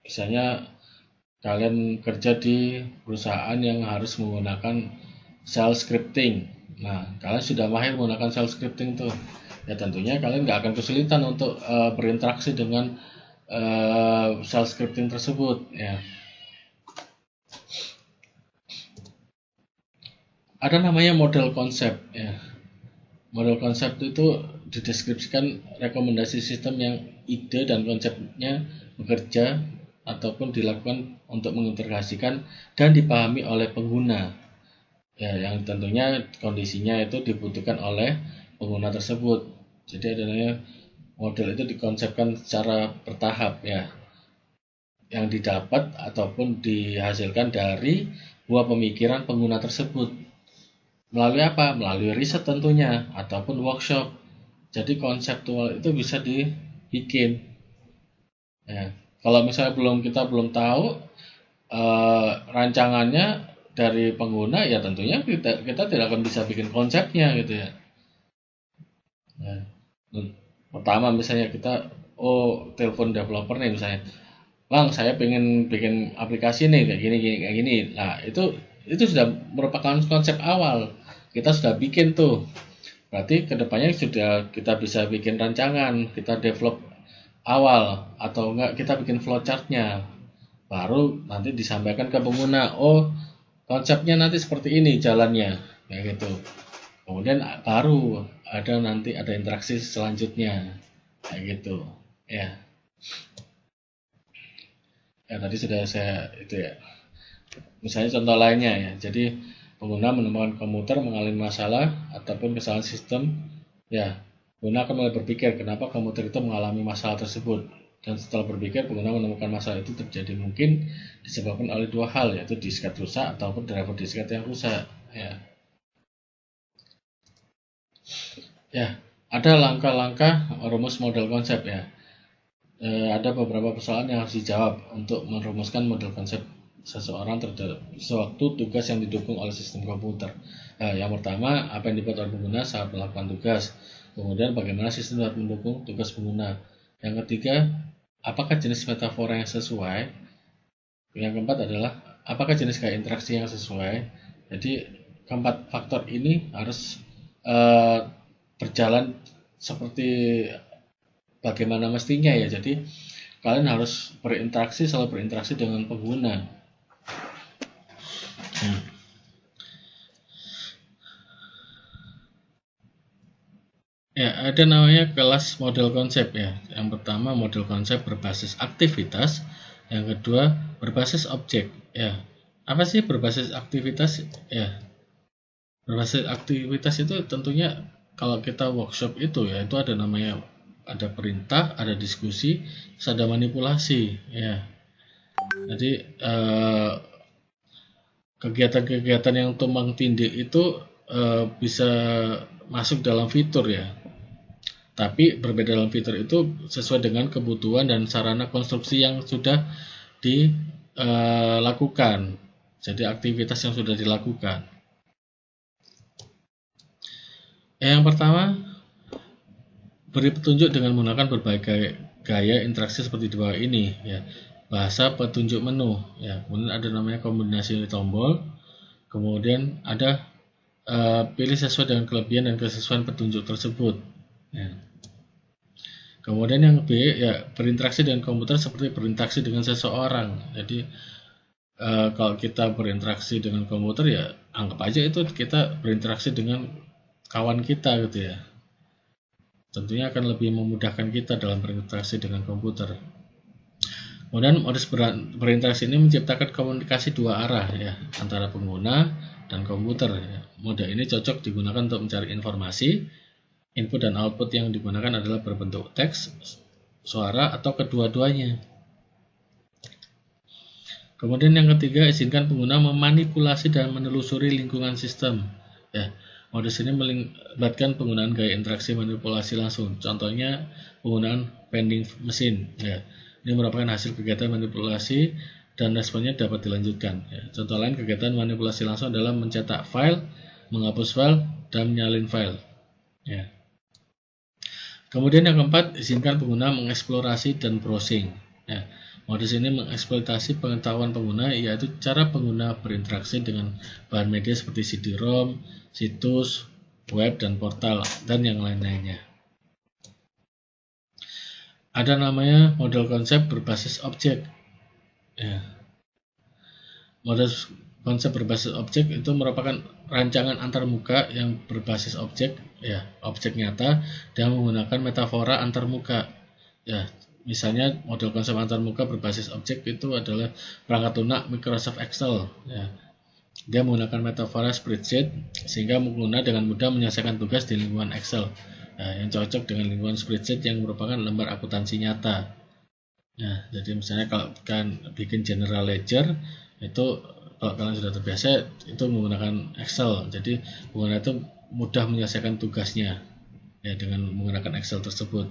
misalnya kalian kerja di perusahaan yang harus menggunakan shell scripting. Nah, kalian sudah mahir menggunakan shell scripting tuh. Ya tentunya kalian nggak akan kesulitan untuk berinteraksi dengan shell scripting tersebut ya. Ada namanya model konsep ya. Model konsep itu dideskripsikan rekomendasi sistem yang ide dan konsepnya bekerja ataupun dilakukan untuk mengintegrasikan dan dipahami oleh pengguna. Ya, yang tentunya kondisinya itu dibutuhkan oleh pengguna tersebut. Jadi adanya model itu dikonsepkan secara bertahap ya, yang didapat ataupun dihasilkan dari buah pemikiran pengguna tersebut. Melalui apa? Melalui riset tentunya ataupun workshop. Jadi konseptual itu bisa dibikin. Ya, kalau misalnya kita belum tahu rancangannya dari pengguna, ya tentunya kita tidak akan bisa bikin konsepnya gitu ya. Nah, pertama misalnya kita telepon developer nih misalnya, Bang saya pengen bikin aplikasi nih kayak gini. Nah itu sudah merupakan konsep awal, kita sudah bikin tuh. Berarti kedepannya sudah kita bisa bikin rancangan, kita develop awal atau enggak kita bikin flowchartnya, baru nanti disampaikan ke pengguna. Konsepnya nanti seperti ini jalannya kayak gitu. Kemudian baru ada interaksi selanjutnya kayak gitu ya. Ya tadi sudah saya itu ya. Misalnya contoh lainnya ya. Jadi pengguna menemukan komputer mengalami masalah ataupun kesalahan sistem ya. Pengguna akan mulai berpikir kenapa komputer itu mengalami masalah tersebut. Dan setelah berpikir, pengguna menemukan masalah itu terjadi mungkin disebabkan oleh dua hal, yaitu disket rusak ataupun driver disket yang rusak. Ya, ada langkah-langkah rumus model konsep ya. Ada beberapa persoalan yang harus dijawab untuk merumuskan model konsep seseorang terhadap suatu tugas yang didukung oleh sistem komputer. Yang pertama, apa yang dibuat oleh pengguna saat melakukan tugas. Kemudian, bagaimana sistem dapat mendukung tugas pengguna. Yang ketiga, apakah jenis metafora yang sesuai? Yang keempat adalah apakah jenis gaya interaksi yang sesuai? Jadi keempat faktor ini harus berjalan seperti bagaimana mestinya ya. Jadi kalian harus selalu berinteraksi dengan pengguna. Ya, ada namanya kelas model konsep ya. Yang pertama model konsep berbasis aktivitas, yang kedua berbasis objek ya. Apa sih berbasis aktivitas ya? Berbasis aktivitas itu tentunya kalau kita workshop itu ya, itu ada namanya, ada perintah, ada diskusi, ada manipulasi ya. Jadi kegiatan-kegiatan yang tumpang tindih itu bisa masuk dalam fitur ya. Tapi berbeda dalam fitur itu sesuai dengan kebutuhan dan sarana konstruksi yang sudah dilakukan. Jadi aktivitas yang sudah dilakukan. Yang pertama, beri petunjuk dengan menggunakan berbagai gaya interaksi seperti di bawah ini ya. Bahasa petunjuk menu ya. Kemudian ada namanya kombinasi tombol. Kemudian ada pilih sesuai dengan kelebihan dan kesesuaian petunjuk tersebut ya. Kemudian yang B ya, berinteraksi dengan komputer seperti berinteraksi dengan seseorang. Jadi kalau kita berinteraksi dengan komputer ya anggap aja itu kita berinteraksi dengan kawan kita gitu ya. Tentunya akan lebih memudahkan kita dalam berinteraksi dengan komputer. Kemudian modus berinteraksi ini menciptakan komunikasi dua arah ya, antara pengguna dan komputer ya. Mode ini cocok digunakan untuk mencari informasi, Input dan output yang digunakan adalah berbentuk teks, suara, atau kedua-duanya. Kemudian yang ketiga, izinkan pengguna memanipulasi dan menelusuri lingkungan sistem. Ya, modus ini melibatkan penggunaan gaya interaksi manipulasi langsung. Contohnya penggunaan vending mesin. Ya, ini merupakan hasil kegiatan manipulasi dan responnya dapat dilanjutkan. Ya, contoh lain kegiatan manipulasi langsung adalah mencetak file, menghapus file, dan menyalin file. Ya. Kemudian yang keempat, izinkan pengguna mengeksplorasi dan browsing. Ya, modus ini mengeksploitasi pengetahuan pengguna, yaitu cara pengguna berinteraksi dengan bahan media seperti CD-ROM, situs, web, dan portal, dan yang lain-lainnya. Ada namanya model konsep berbasis objek. Ya. Model konsep berbasis objek itu merupakan rancangan antarmuka yang berbasis objek, ya, objek nyata dan menggunakan metafora antarmuka. Ya, misalnya model konsep antarmuka berbasis objek itu adalah perangkat lunak Microsoft Excel. Ya. Dia menggunakan metafora spreadsheet sehingga pengguna dengan mudah menyelesaikan tugas di lingkungan Excel. Nah, yang cocok dengan lingkungan spreadsheet yang merupakan lembar akuntansi nyata. Nah, jadi misalnya kalau kalian bikin general ledger itu, kalau kalian sudah terbiasa itu menggunakan Excel, jadi pengguna itu mudah menyelesaikan tugasnya ya dengan menggunakan Excel tersebut.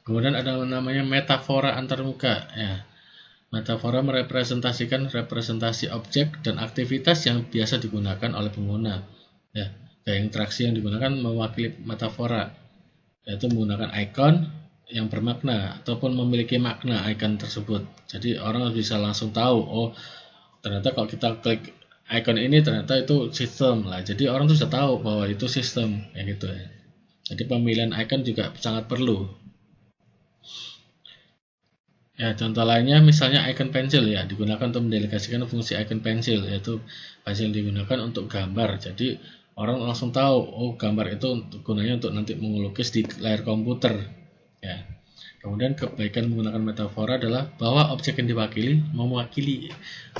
Kemudian ada namanya metafora antarmuka. Ya, metafora merepresentasikan representasi objek dan aktivitas yang biasa digunakan oleh pengguna. Ya, gaya interaksi yang digunakan mewakili metafora, yaitu menggunakan icon yang bermakna ataupun memiliki makna icon tersebut. Jadi orang bisa langsung tahu, oh ternyata kalau kita klik icon ini ternyata itu sistem lah. Jadi orang tuh sudah tahu bahwa itu sistem, ya gitu ya. Jadi pemilihan icon juga sangat perlu. Ya, contoh lainnya misalnya icon pensil, ya, digunakan untuk mendelegasikan fungsi icon pensil, yaitu pensil digunakan untuk gambar. Jadi orang langsung tahu, oh gambar itu gunanya untuk nanti melukis di layar komputer. Ya. Kemudian kebaikan menggunakan metafora adalah bahwa objek yang diwakili mewakili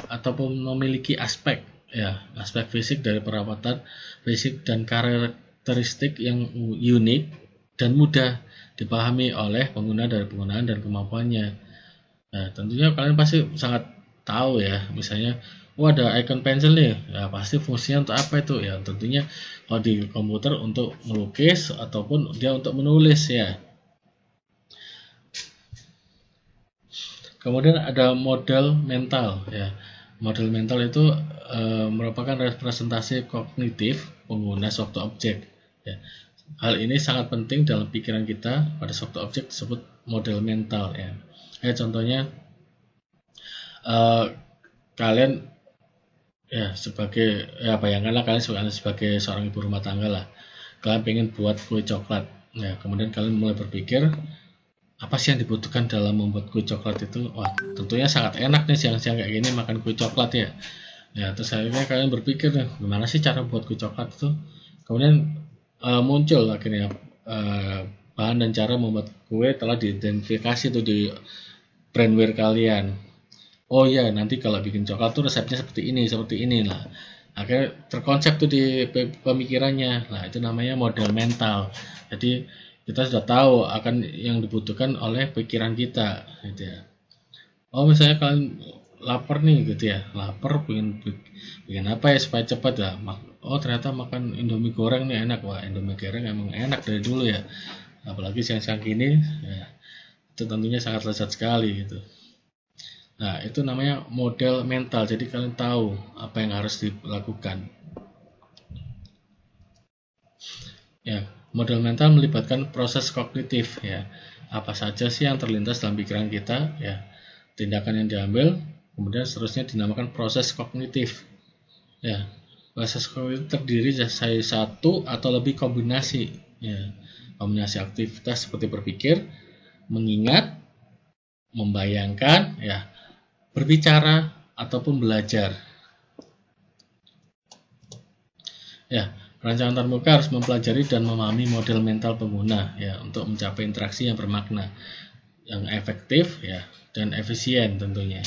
ataupun memiliki aspek, ya, aspek fisik dari perawatan fisik dan karakteristik yang unik dan mudah dipahami oleh pengguna dari penggunaan dan kemampuannya. Nah, tentunya kalian pasti sangat tahu ya, misalnya, oh ada icon pensil nih, ya pasti fungsinya untuk apa itu? Ya tentunya kalau di komputer untuk melukis ataupun dia untuk menulis ya. Kemudian ada model mental ya. Model mental itu merupakan representasi kognitif pengguna suatu objek ya. Hal ini sangat penting dalam pikiran kita pada suatu objek disebut model mental ya. Contohnya kalian ya sebagai, ya bayangkanlah kalian sebagai seorang ibu rumah tangga lah. Kalian pengen buat kue coklat. Ya, kemudian kalian mulai berpikir apa sih yang dibutuhkan dalam membuat kue coklat itu? Wah, tentunya sangat enak nih siang-siang kayak gini makan kue coklat ya. Ya, terus akhirnya kalian berpikir nih, gimana sih cara buat kue coklat itu? Kemudian muncul akhirnya bahan dan cara membuat kue telah diidentifikasi tuh di brandware kalian. Oh ya, nanti kalau bikin coklat tuh resepnya seperti ini lah. Akhirnya terkonsep tuh di pemikirannya. Nah, itu namanya model mental. Jadi kita sudah tahu akan yang dibutuhkan oleh pikiran kita gitu ya. Oh misalnya kalian lapar nih gitu ya, lapar bikin apa ya supaya cepat ya. Oh ternyata makan indomie goreng nih enak. Wah indomie goreng emang enak dari dulu ya, apalagi siang-siang gini ya, itu tentunya sangat lezat sekali gitu. Nah itu namanya model mental, jadi kalian tahu apa yang harus dilakukan ya. Model mental melibatkan proses kognitif ya. Apa saja sih yang terlintas dalam pikiran kita ya. Tindakan yang diambil, kemudian seterusnya dinamakan proses kognitif. Ya. Proses kognitif terdiri dari satu atau lebih kombinasi ya. Kombinasi aktivitas seperti berpikir, mengingat, membayangkan ya, berbicara ataupun belajar. Ya, perancangan antarmuka harus mempelajari dan memahami model mental pengguna ya untuk mencapai interaksi yang bermakna, yang efektif ya dan efisien tentunya.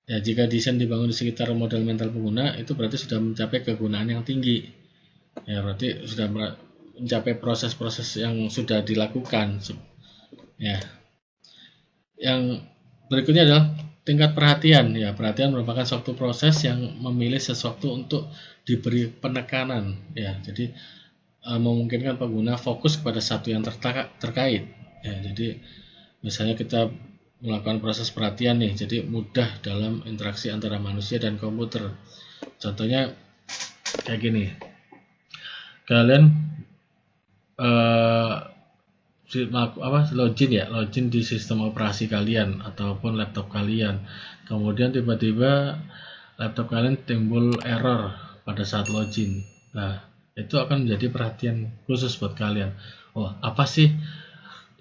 Ya, jika desain dibangun di sekitar model mental pengguna itu berarti sudah mencapai kegunaan yang tinggi. Ya, berarti sudah mencapai proses-proses yang sudah dilakukan. Ya. Yang berikutnya adalah tingkat perhatian. Ya, perhatian merupakan suatu proses yang memilih sesuatu untuk diberi penekanan. Ya, jadi memungkinkan pengguna fokus kepada satu yang terkait. Ya, jadi misalnya kita melakukan proses perhatian nih, jadi mudah dalam interaksi antara manusia dan komputer. Contohnya kayak gini, kalian login di sistem operasi kalian ataupun laptop kalian, kemudian tiba-tiba laptop kalian timbul error pada saat login. Nah, itu akan menjadi perhatian khusus buat kalian. Oh, apa sih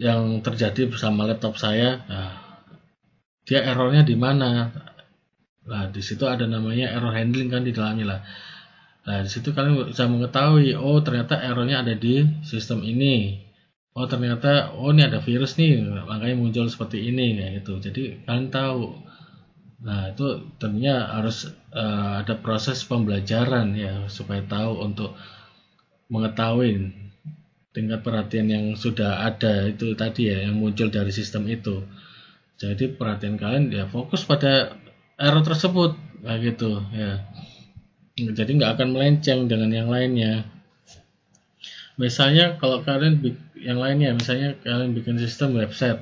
yang terjadi bersama laptop saya? Nah, dia errornya di mana? Nah, di situ ada namanya error handling kan di dalamnya lah. Nah, di situ kalian bisa mengetahui, oh ternyata errornya ada di sistem ini. Oh ternyata, oh ini ada virus nih, makanya muncul seperti ini kayak gitu. Jadi kalian tahu. Nah, itu tentunya harus ada proses pembelajaran ya supaya tahu untuk mengetahui tingkat perhatian yang sudah ada itu tadi ya, yang muncul dari sistem itu. Jadi perhatian kalian ya fokus pada error tersebut kayak gitu ya. Jadi nggak akan melenceng dengan yang lainnya. Misalnya kalau kalian yang lainnya, misalnya kalian bikin sistem website,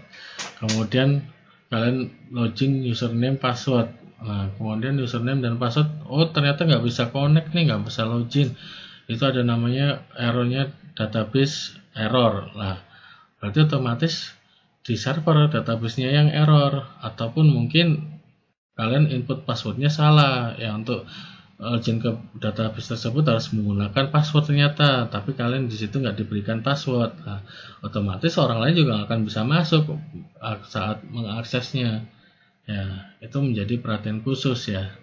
kemudian kalian login username password. Nah, kemudian username dan password, oh ternyata nggak bisa connect nih, nggak bisa login. Itu ada namanya errornya database error. Nah, berarti otomatis di server database-nya yang error, ataupun mungkin kalian input passwordnya salah ya. Untuk login ke database tersebut harus menggunakan password ternyata, tapi kalian di situ nggak diberikan password. Nah, otomatis orang lain juga akan bisa masuk saat mengaksesnya. Ya, itu menjadi perhatian khusus ya.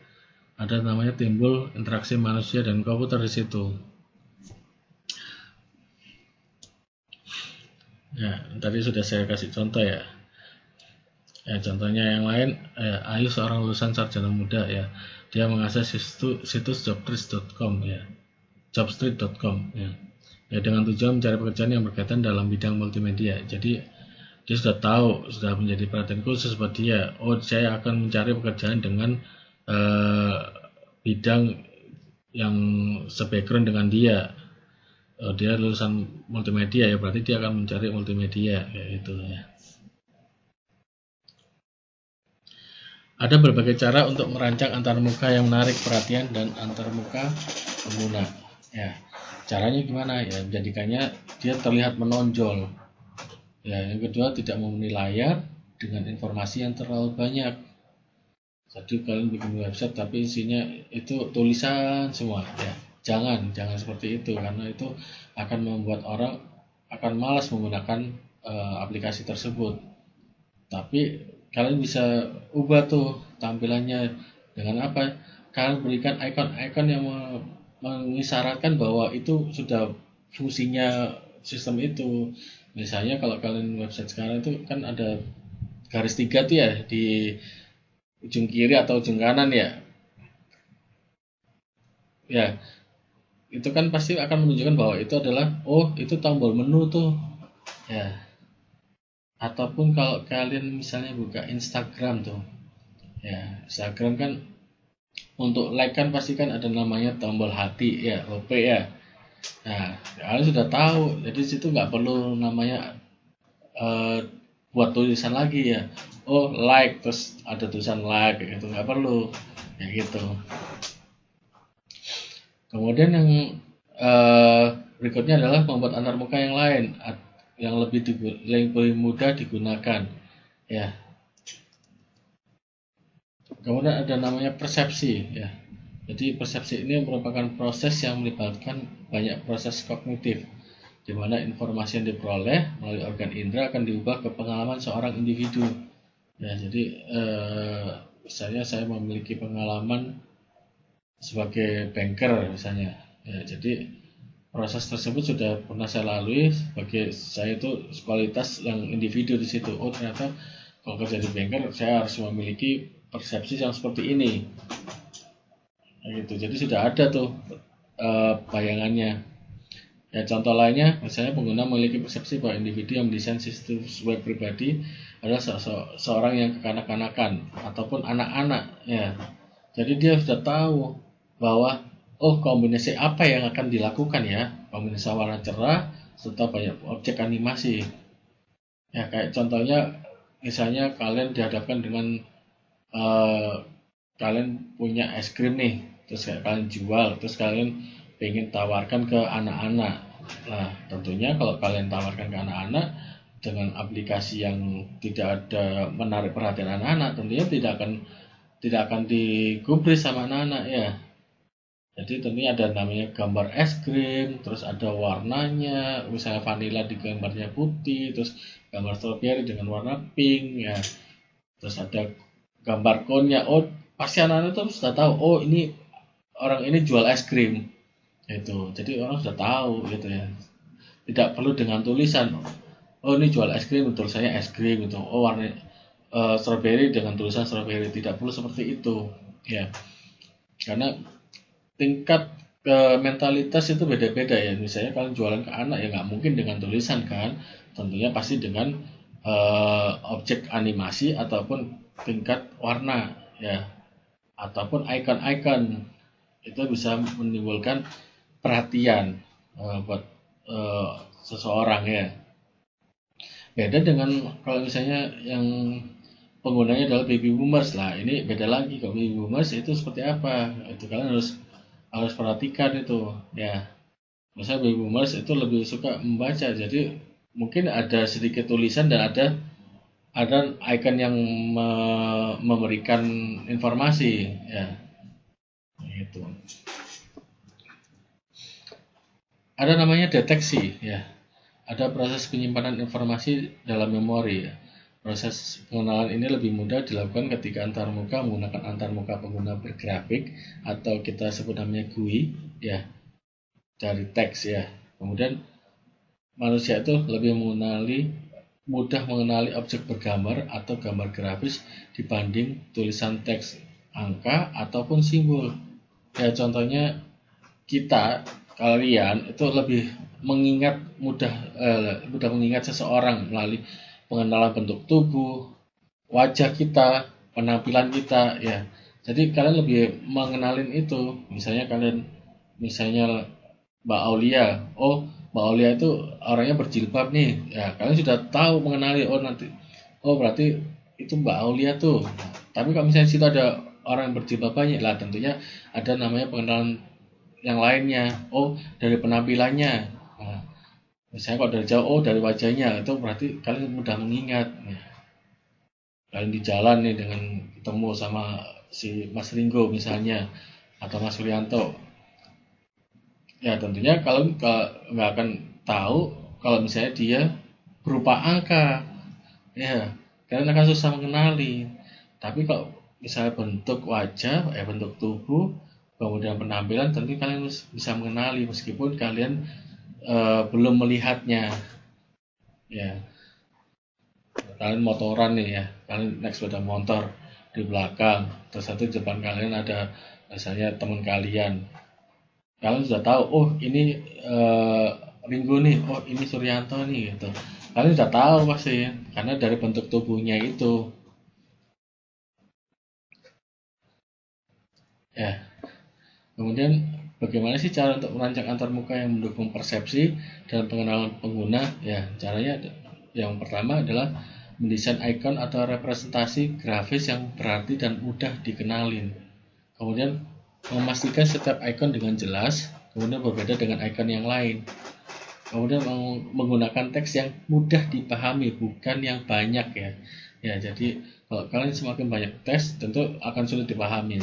Ada namanya timbul interaksi manusia dan komputer di situ. Ya, tadi sudah saya kasih contoh ya. Ya, contohnya yang lain, Ayu seorang lulusan sarjana muda ya. Dia mengakses situs jobstreet.com ya. Jobstreet.com ya. Ya, dengan tujuan mencari pekerjaan yang berkaitan dalam bidang multimedia. Jadi dia sudah tahu, sudah menjadi perhatian khusus buat dia. Oh, saya akan mencari pekerjaan dengan bidang yang sebackground dengan dia. Dia lulusan multimedia ya, berarti dia akan mencari multimedia kayak gitu ya. Ada berbagai cara untuk merancang antarmuka yang menarik perhatian dan antarmuka pengguna. Ya, caranya gimana? Ya, menjadikannya dia terlihat menonjol. Ya, yang kedua tidak memenuhi layar dengan informasi yang terlalu banyak. Jadi kalian bikin website tapi isinya itu tulisan semua. Ya, jangan seperti itu karena itu akan membuat orang akan malas menggunakan aplikasi tersebut. Tapi kalian bisa ubah tuh tampilannya dengan apa? Kalian berikan icon-icon yang mengisyaratkan bahwa itu sudah fungsinya sistem itu. Misalnya kalau kalian website sekarang itu kan ada garis 3 tuh ya di ujung kiri atau ujung kanan ya. Ya, itu kan pasti akan menunjukkan bahwa itu adalah itu tombol menu tuh. Ya, ataupun kalau kalian misalnya buka Instagram tuh ya, Instagram kan untuk like kan pasti kan ada namanya tombol hati ya, OP ya. Nah, kalian sudah tahu, jadi situ nggak perlu namanya buat tulisan lagi ya, like terus ada tulisan like gitu, nggak perlu ya gitu. Kemudian yang berikutnya adalah membuat antarmuka yang lain yang lebih mudah digunakan ya. Kemudian ada namanya persepsi ya. Jadi persepsi ini merupakan proses yang melibatkan banyak proses kognitif, di mana informasi yang diperoleh melalui organ indera akan diubah ke pengalaman seorang individu. Ya, jadi misalnya saya memiliki pengalaman sebagai banker misalnya. Ya, jadi proses tersebut sudah pernah saya lalui sebagai saya itu kualitas yang individu di situ. Oh ternyata kalau kerja di banker saya harus memiliki persepsi yang seperti ini. Nah, gitu. Jadi sudah ada tuh bayangannya. Ya, contoh lainnya, misalnya pengguna memiliki persepsi bahwa individu yang mendesain sistem web pribadi adalah seorang yang kekanak-kanakan ataupun anak-anak. Ya, jadi dia sudah tahu bahwa kombinasi apa yang akan dilakukan ya, kombinasi warna cerah serta banyak objek animasi. Ya, kayak contohnya, misalnya kalian dihadapkan dengan kalian punya es krim nih, terus kayak kalian jual, terus kalian pengen tawarkan ke anak-anak. Nah, tentunya kalau kalian tawarkan ke anak-anak dengan aplikasi yang tidak ada menarik perhatian anak-anak, tentunya tidak akan digubris sama anak-anak ya. Jadi tentunya ada namanya gambar es krim, terus ada warnanya, misalnya vanilla di gambarnya putih, terus gambar strawberry dengan warna pink ya. Terus ada gambar konnya, pasti anak-anak tuh sudah tahu, ini orang ini jual es krim itu. Jadi orang sudah tahu gitu ya, tidak perlu dengan tulisan, ini jual es krim, tulisannya es krim gitu, warna strawberry dengan tulisan strawberry, tidak perlu seperti itu ya, karena tingkat mentalitas itu beda-beda ya. Misalnya kalian jualan ke anak ya nggak mungkin dengan tulisan kan, tentunya pasti dengan objek animasi ataupun tingkat warna ya, ataupun icon-icon, itu bisa menimbulkan perhatian buat seseorang ya. Beda dengan kalau misalnya yang penggunanya adalah baby boomers lah, ini beda lagi. Kalau baby boomers itu seperti apa, itu kalian harus perhatikan itu ya. Misalnya baby boomers itu lebih suka membaca, jadi mungkin ada sedikit tulisan dan ada icon yang memberikan informasi ya, gitu. Ada namanya deteksi ya. Ada proses penyimpanan informasi dalam memori ya. Proses pengenalan ini lebih mudah dilakukan ketika antarmuka menggunakan antarmuka pengguna bergrafik atau kita sebut namanya GUI ya, dari teks ya. Kemudian manusia itu lebih mudah mengenali objek bergambar atau gambar grafis dibanding tulisan teks, angka ataupun simbol. Ya, contohnya kalian itu lebih mudah mengingat seseorang melalui pengenalan bentuk tubuh, wajah kita, penampilan kita ya. Jadi kalian lebih mengenalin itu. Misalnya Mbak Aulia. Mbak Aulia itu orangnya berjilbab nih. Ya, kalian sudah tahu mengenali, berarti itu Mbak Aulia tuh. Tapi kalau misalnya situ ada orang yang berjilbab banyak lah, tentunya ada namanya pengenalan yang lainnya. Dari penampilannya. Nah, misalnya kalau dari jauh, dari wajahnya, itu berarti kalian mudah mengingat. Nah, kalian di jalan nih dengan ketemu sama si Mas Ringo misalnya, atau Mas Suryanto, ya tentunya kalau nggak akan tahu kalau misalnya dia berupa angka ya, kalian akan susah mengenali. Tapi kalau misalnya bentuk wajah, bentuk tubuh, kemudian penampilan, tentu kalian bisa mengenali meskipun kalian belum melihatnya ya. Kalian motoran nih ya, kalian naik sepeda motor, di belakang terus satu depan kalian ada misalnya teman kalian sudah tahu, ini Ringo nih, ini Suryanto nih gitu. Kalian sudah tahu pasti karena dari bentuk tubuhnya itu ya. Kemudian bagaimana sih cara untuk merancang antarmuka yang mendukung persepsi dan pengenalan pengguna ya? Caranya yang pertama adalah mendesain icon atau representasi grafis yang berarti dan mudah dikenalin. Kemudian memastikan setiap icon dengan jelas, kemudian berbeda dengan icon yang lain. Kemudian menggunakan teks yang mudah dipahami, bukan yang banyak ya. Ya, jadi kalau kalian semakin banyak teks, tentu akan sulit dipahami.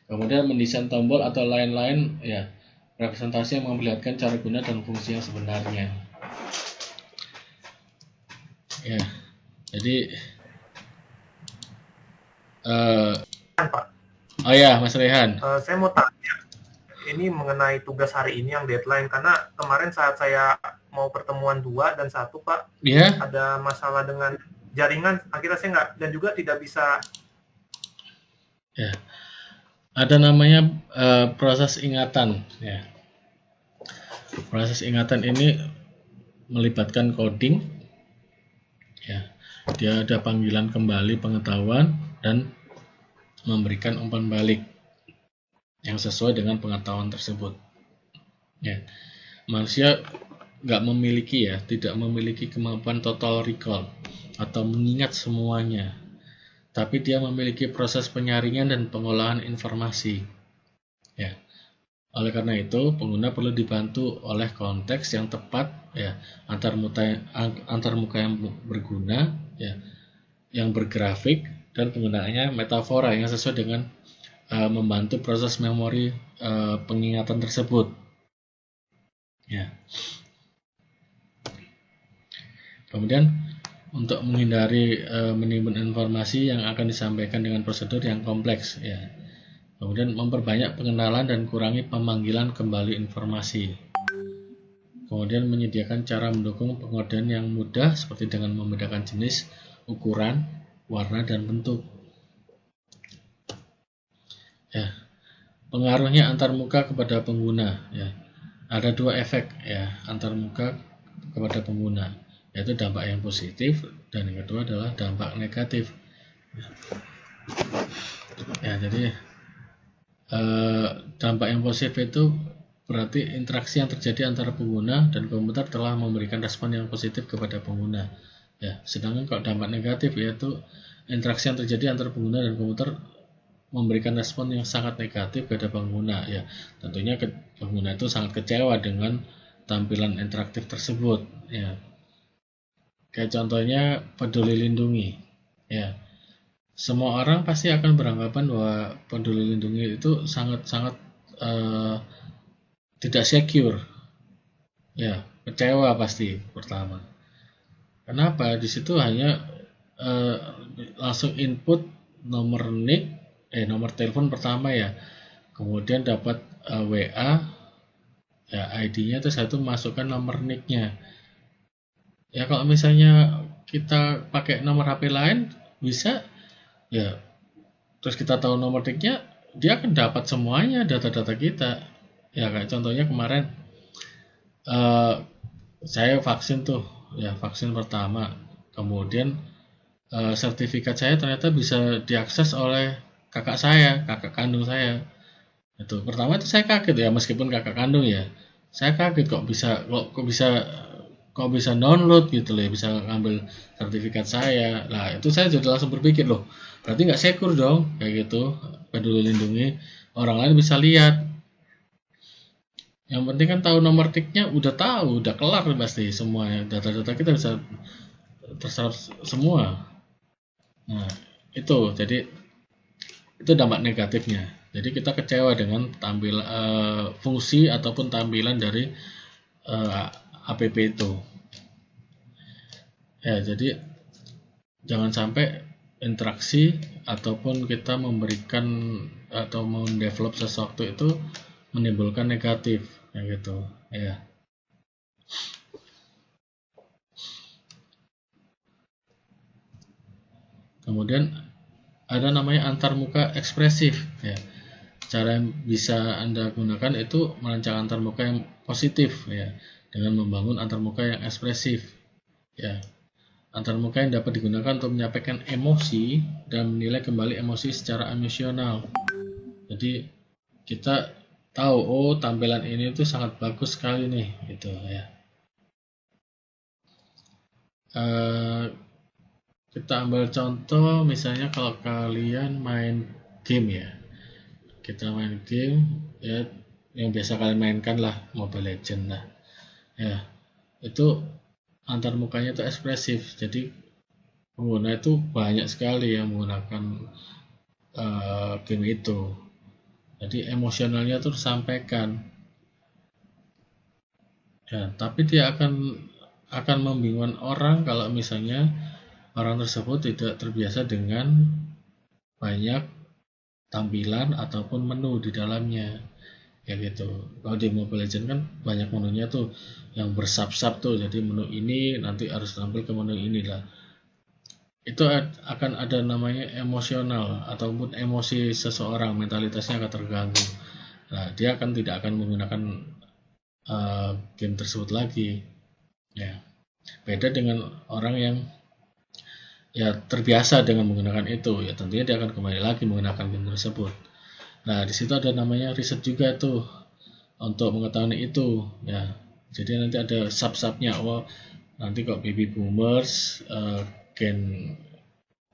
Kemudian mendesain tombol atau lain-lain ya, representasi yang memperlihatkan cara guna dan fungsi yang sebenarnya. Ya, jadi Pak. Oh ya, Mas Rehan. Saya mau tanya, ini mengenai tugas hari ini yang deadline, karena kemarin saat saya mau pertemuan 2 dan 1 Pak, ada masalah dengan jaringan, akhirnya saya nggak, dan juga tidak bisa. Ya, ada namanya proses ingatan ya. Proses ingatan ini melibatkan coding, ya. Dia ada panggilan kembali pengetahuan dan memberikan umpan balik yang sesuai dengan pengetahuan tersebut. Ya, manusia tidak memiliki kemampuan total recall atau mengingat semuanya, tapi dia memiliki proses penyaringan dan pengolahan informasi. Ya, oleh karena itu pengguna perlu dibantu oleh konteks yang tepat, ya, antar muka yang berguna, ya, yang bergrafik, dan penggunaannya metafora yang sesuai dengan membantu proses memori pengingatan tersebut. Ya. Kemudian untuk menghindari menimbun informasi yang akan disampaikan dengan prosedur yang kompleks, ya. Kemudian memperbanyak pengenalan dan kurangi pemanggilan kembali informasi. Kemudian menyediakan cara mendukung pengodean yang mudah seperti dengan membedakan jenis, ukuran, warna, dan bentuk. Ya. Pengaruhnya antarmuka kepada pengguna, ya. Ada dua efek, ya, antarmuka kepada pengguna, yaitu dampak yang positif dan yang kedua adalah dampak negatif. Ya, jadi dampak yang positif itu berarti interaksi yang terjadi antara pengguna dan komputer telah memberikan respon yang positif kepada pengguna. Ya, sedangkan kalau dampak negatif yaitu interaksi yang terjadi antara pengguna dan komputer memberikan respon yang sangat negatif kepada pengguna. Ya, tentunya pengguna itu sangat kecewa dengan tampilan interaktif tersebut. Ya, kayak contohnya peduli lindungi. Ya, semua orang pasti akan beranggapan bahwa peduli lindungi itu sangat-sangat tidak secure. Ya, kecewa pasti pertama. Kenapa? Di situ hanya langsung input nomor NIK, nomor telepon pertama, ya. Kemudian dapat WA, ya, ID-nya, terus itu masukkan nomor NIK-nya. Ya, kalau misalnya kita pakai nomor HP lain bisa, ya, terus kita tahu nomor NIK-nya, dia akan dapat semuanya data-data kita. Ya, kayak contohnya kemarin saya vaksin tuh, ya, vaksin pertama. Kemudian sertifikat saya ternyata bisa diakses oleh kakak kandung saya. Itu pertama itu saya kaget, ya, meskipun kakak kandung, ya. Saya kaget kok bisa download gitu loh, ya, bisa ngambil sertifikat saya. Nah, itu saya jadi langsung berpikir, loh, berarti nggak secure dong kayak gitu. Peduli lindungi orang lain bisa lihat. Yang penting kan tahu nomor tiknya, udah tahu, udah kelar pasti semuanya. Data-data kita bisa terserap semua. Nah, jadi itu dampak negatifnya. Jadi kita kecewa dengan fungsi ataupun tampilan dari app itu. Ya, jadi jangan sampai interaksi ataupun kita memberikan atau mendevelop sesuatu itu menimbulkan negatif, kayak gitu, ya. Kemudian ada namanya antarmuka ekspresif, ya. Cara yang bisa Anda gunakan itu merancang antarmuka yang positif, ya, dengan membangun antarmuka yang ekspresif, ya. Antarmuka yang dapat digunakan untuk menyampaikan emosi dan menilai kembali emosi secara emosional. Jadi kita tahu, oh, tampilan ini tuh sangat bagus sekali nih, gitu, ya. Kita ambil contoh misalnya kalau kalian main game, ya. Kita main game, ya, yang biasa kalian mainkan lah, Mobile Legends lah, ya. Itu antarmukanya itu ekspresif, jadi pengguna itu banyak sekali yang menggunakan game itu. Jadi emosionalnya itu tersampaikan, ya. Tapi dia akan membingungkan orang kalau misalnya orang tersebut tidak terbiasa dengan banyak tampilan ataupun menu di dalamnya, ya gitu. Kalau di Mobile Legends kan banyak menunya tuh yang bersub-sub tuh, jadi menu ini nanti harus tampil ke menu inilah. Itu akan ada namanya emosional ataupun emosi seseorang, mentalitasnya akan terganggu. Nah, dia tidak akan menggunakan game tersebut lagi. Ya, beda dengan orang yang ya terbiasa dengan menggunakan itu, ya tentunya dia akan kembali lagi menggunakan game tersebut. Nah, di situ ada namanya riset juga tuh untuk mengetahui itu, ya. Jadi nanti ada sub-subnya. Oh, nanti kok baby boomers, gen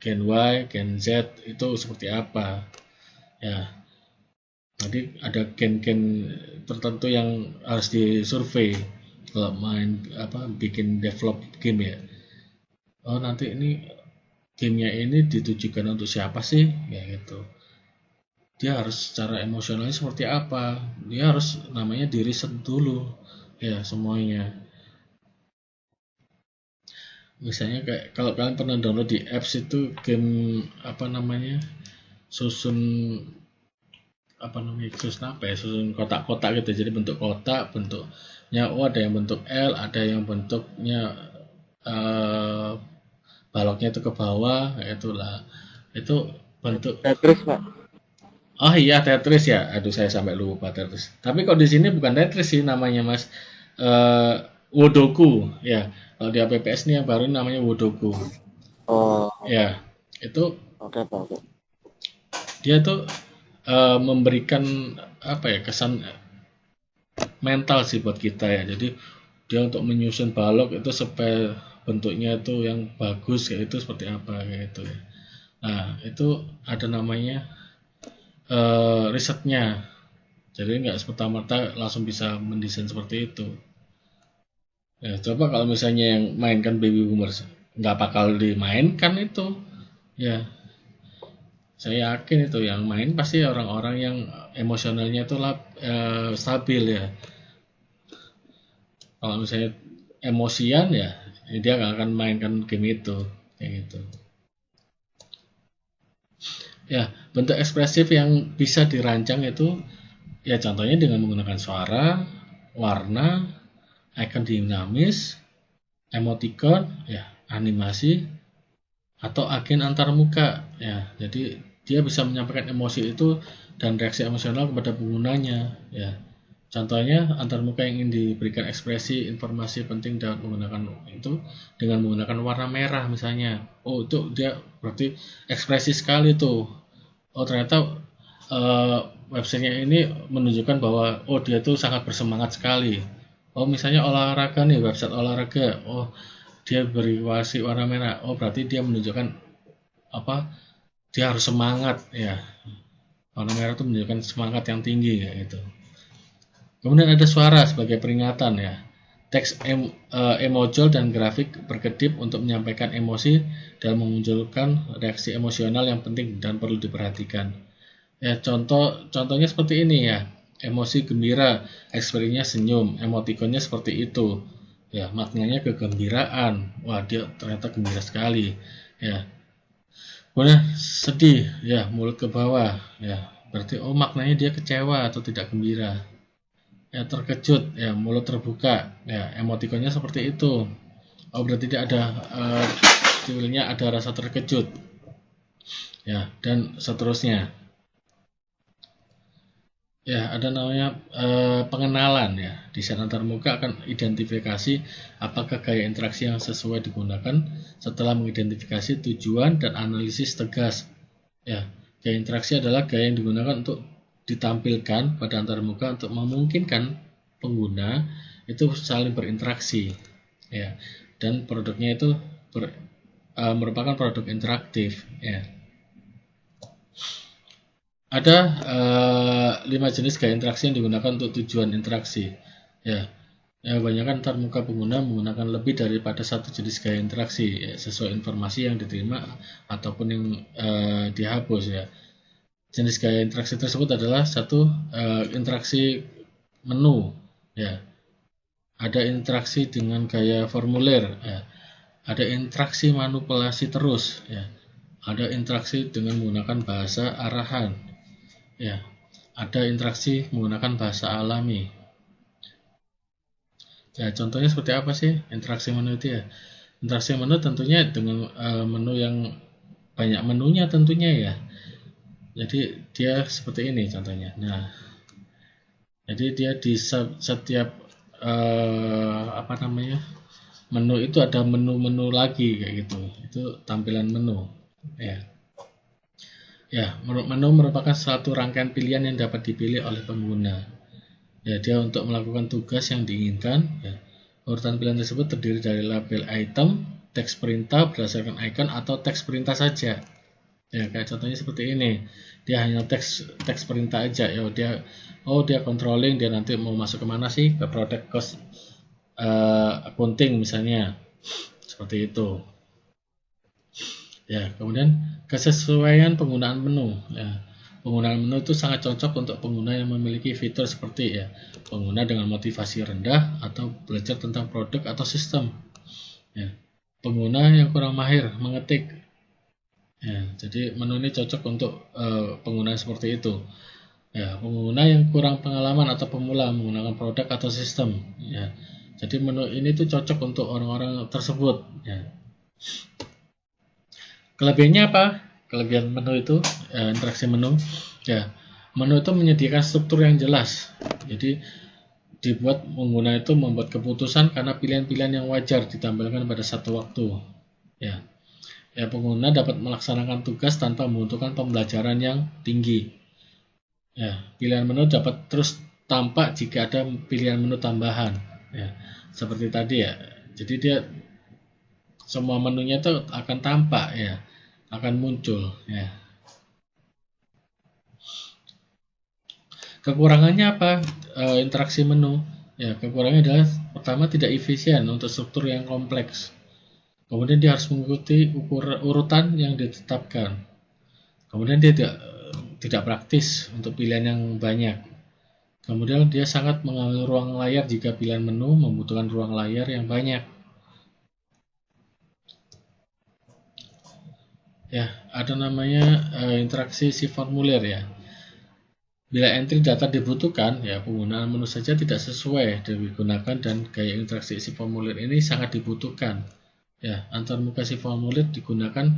Gen Y, Gen Z itu seperti apa? Ya, nanti ada gen-gen tertentu yang harus disurvei kalau bikin develop game ya. Oh, nanti ini gamenya ini ditujukan untuk siapa sih? Ya gitu. Dia harus secara emosionalnya seperti apa? Dia harus namanya di riset dulu ya semuanya. Misalnya kayak kalau kalian pernah download di apps itu game susun susun kotak-kotak gitu. Jadi bentuk kotak, bentuknya ada yang bentuk L, ada yang bentuknya baloknya itu ke bawah, itulah. Itu bentuk Tetris, Pak. Oh iya, Tetris ya. Aduh, saya sampai lupa Tetris. Tapi kalau di sini bukan Tetris sih namanya, Mas. Wodoku ya. Kalau di APPS ini yang baru namanya Wodoku. Oh. Ya, itu Oke, Pak. Oke. Dia tuh memberikan kesan mental sih buat kita ya. Jadi dia untuk menyusun balok itu supaya bentuknya itu yang bagus kayak itu seperti apa kayak itu ya. Nah, itu ada namanya risetnya. Jadi nggak serta-merta langsung bisa mendesain seperti itu. Ya, coba kalau misalnya yang mainkan baby boomers nggak bakal dimainkan itu. Ya, saya yakin itu yang main pasti orang-orang yang emosionalnya itu stabil ya. Kalau misalnya emosian ya dia nggak akan mainkan game itu kayak gitu. Ya, bentuk ekspresif yang bisa dirancang itu ya contohnya dengan menggunakan suara, warna, icon dinamis, emoticon, ya animasi, atau agen antarmuka ya. Jadi dia bisa menyampaikan emosi itu dan reaksi emosional kepada penggunanya ya. Contohnya antarmuka yang ingin diberikan ekspresi informasi penting dapat menggunakan itu dengan menggunakan warna merah misalnya. Oh, itu dia berarti ekspresi sekali tuh. Oh, ternyata websitenya ini menunjukkan bahwa oh dia tuh sangat bersemangat sekali. Oh, misalnya olahraga nih, website olahraga. Oh, dia beri warna merah. Oh, berarti dia menunjukkan dia harus semangat ya. Warna merah itu menunjukkan semangat yang tinggi ya gitu. Kemudian ada suara sebagai peringatan ya. Teks emojol dan grafik berkedip untuk menyampaikan emosi dan memunculkan reaksi emosional yang penting dan perlu diperhatikan. Ya, contohnya seperti ini ya. Emosi gembira, ekspresinya senyum, emotikonnya seperti itu. Ya, maknanya kegembiraan. Wah, dia ternyata gembira sekali. Ya. Kemudian sedih, ya, mulut ke bawah. Ya, berarti maknanya dia kecewa atau tidak gembira. Ya, terkejut, ya, mulut terbuka, ya, emotikonnya seperti itu. Oh, berarti dia ada ada rasa terkejut, ya, dan seterusnya. Ya, ada namanya pengenalan ya. Desain antarmuka akan identifikasi apakah gaya interaksi yang sesuai digunakan setelah mengidentifikasi tujuan dan analisis tegas. Ya, gaya interaksi adalah gaya yang digunakan untuk ditampilkan pada antarmuka untuk memungkinkan pengguna itu saling berinteraksi ya, dan produknya itu merupakan produk interaktif ya. Ada 5 jenis gaya interaksi yang digunakan untuk tujuan interaksi ya. Kebanyakan antarmuka pengguna menggunakan lebih daripada satu jenis gaya interaksi ya, sesuai informasi yang diterima ataupun yang dihapus ya. Jenis gaya interaksi tersebut adalah satu interaksi menu ya, ada interaksi dengan gaya formulir ya, ada interaksi manipulasi terus ya, ada interaksi dengan menggunakan bahasa arahan ya, ada interaksi menggunakan bahasa alami ya. Contohnya seperti apa sih interaksi menu itu ya? Interaksi menu tentunya dengan menu yang banyak menunya tentunya ya. Jadi dia seperti ini contohnya. Nah, jadi dia di setiap apa namanya, menu itu ada menu-menu lagi kayak gitu. Itu tampilan menu. Ya, menu merupakan suatu rangkaian pilihan yang dapat dipilih oleh pengguna. Ya, dia untuk melakukan tugas yang diinginkan. Ya. Urutan pilihan tersebut terdiri dari label item, teks perintah berdasarkan icon atau teks perintah saja. Ya, kayak contohnya seperti ini. Dia hanya teks perintah aja. Ya, dia controlling, dia nanti mau masuk kemana sih? Ke product cost accounting misalnya. Seperti itu. Ya, kemudian kesesuaian penggunaan menu. Ya, penggunaan menu itu sangat cocok untuk pengguna yang memiliki fitur seperti pengguna dengan motivasi rendah atau belajar tentang produk atau sistem. Ya, pengguna yang kurang mahir mengetik. Ya, jadi menu ini cocok untuk pengguna seperti itu. Ya, pengguna yang kurang pengalaman atau pemula menggunakan produk atau sistem. Ya, jadi menu ini tuh cocok untuk orang-orang tersebut. Ya. Kelebihannya apa? Kelebihan menu itu, interaksi menu. Ya, menu itu menyediakan struktur yang jelas. Jadi dibuat pengguna itu membuat keputusan karena pilihan-pilihan yang wajar ditampilkan pada satu waktu. Ya, pengguna dapat melaksanakan tugas tanpa membutuhkan pembelajaran yang tinggi. Ya, pilihan menu dapat terus tampak jika ada pilihan menu tambahan. Ya, seperti tadi ya. Jadi dia semua menunya itu akan tampak ya, akan muncul ya. Kekurangannya apa? Interaksi menu. Ya, kekurangannya adalah pertama tidak efisien untuk struktur yang kompleks. Kemudian dia harus mengikuti urutan yang ditetapkan. Kemudian dia tidak praktis untuk pilihan yang banyak. Kemudian dia sangat mengambil ruang layar jika pilihan menu membutuhkan ruang layar yang banyak. Ya, ada namanya interaksi si formulir ya. Bila entry data dibutuhkan, ya penggunaan menu saja tidak sesuai digunakan dan gaya interaksi si formulir ini sangat dibutuhkan. Ya, antarmuka si formulir digunakan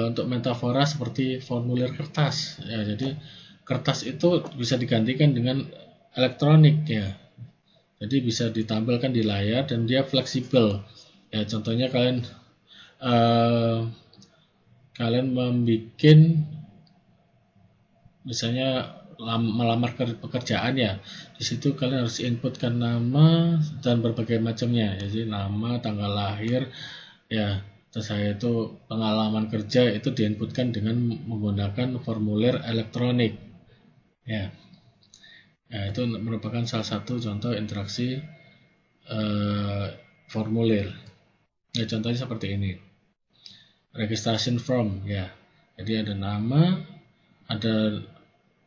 untuk metafora seperti formulir kertas. Ya, jadi kertas itu bisa digantikan dengan elektronik ya. Jadi bisa ditampilkan di layar dan dia fleksibel. Ya, contohnya kalian membuat misalnya melamar pekerjaan ya, di situ kalian harus inputkan nama dan berbagai macamnya, jadi nama, tanggal lahir ya, terus saya itu pengalaman kerja itu diinputkan dengan menggunakan formulir elektronik ya. Nah, itu merupakan salah satu contoh interaksi formulir ya, contohnya seperti ini. Registration form ya, jadi ada nama, ada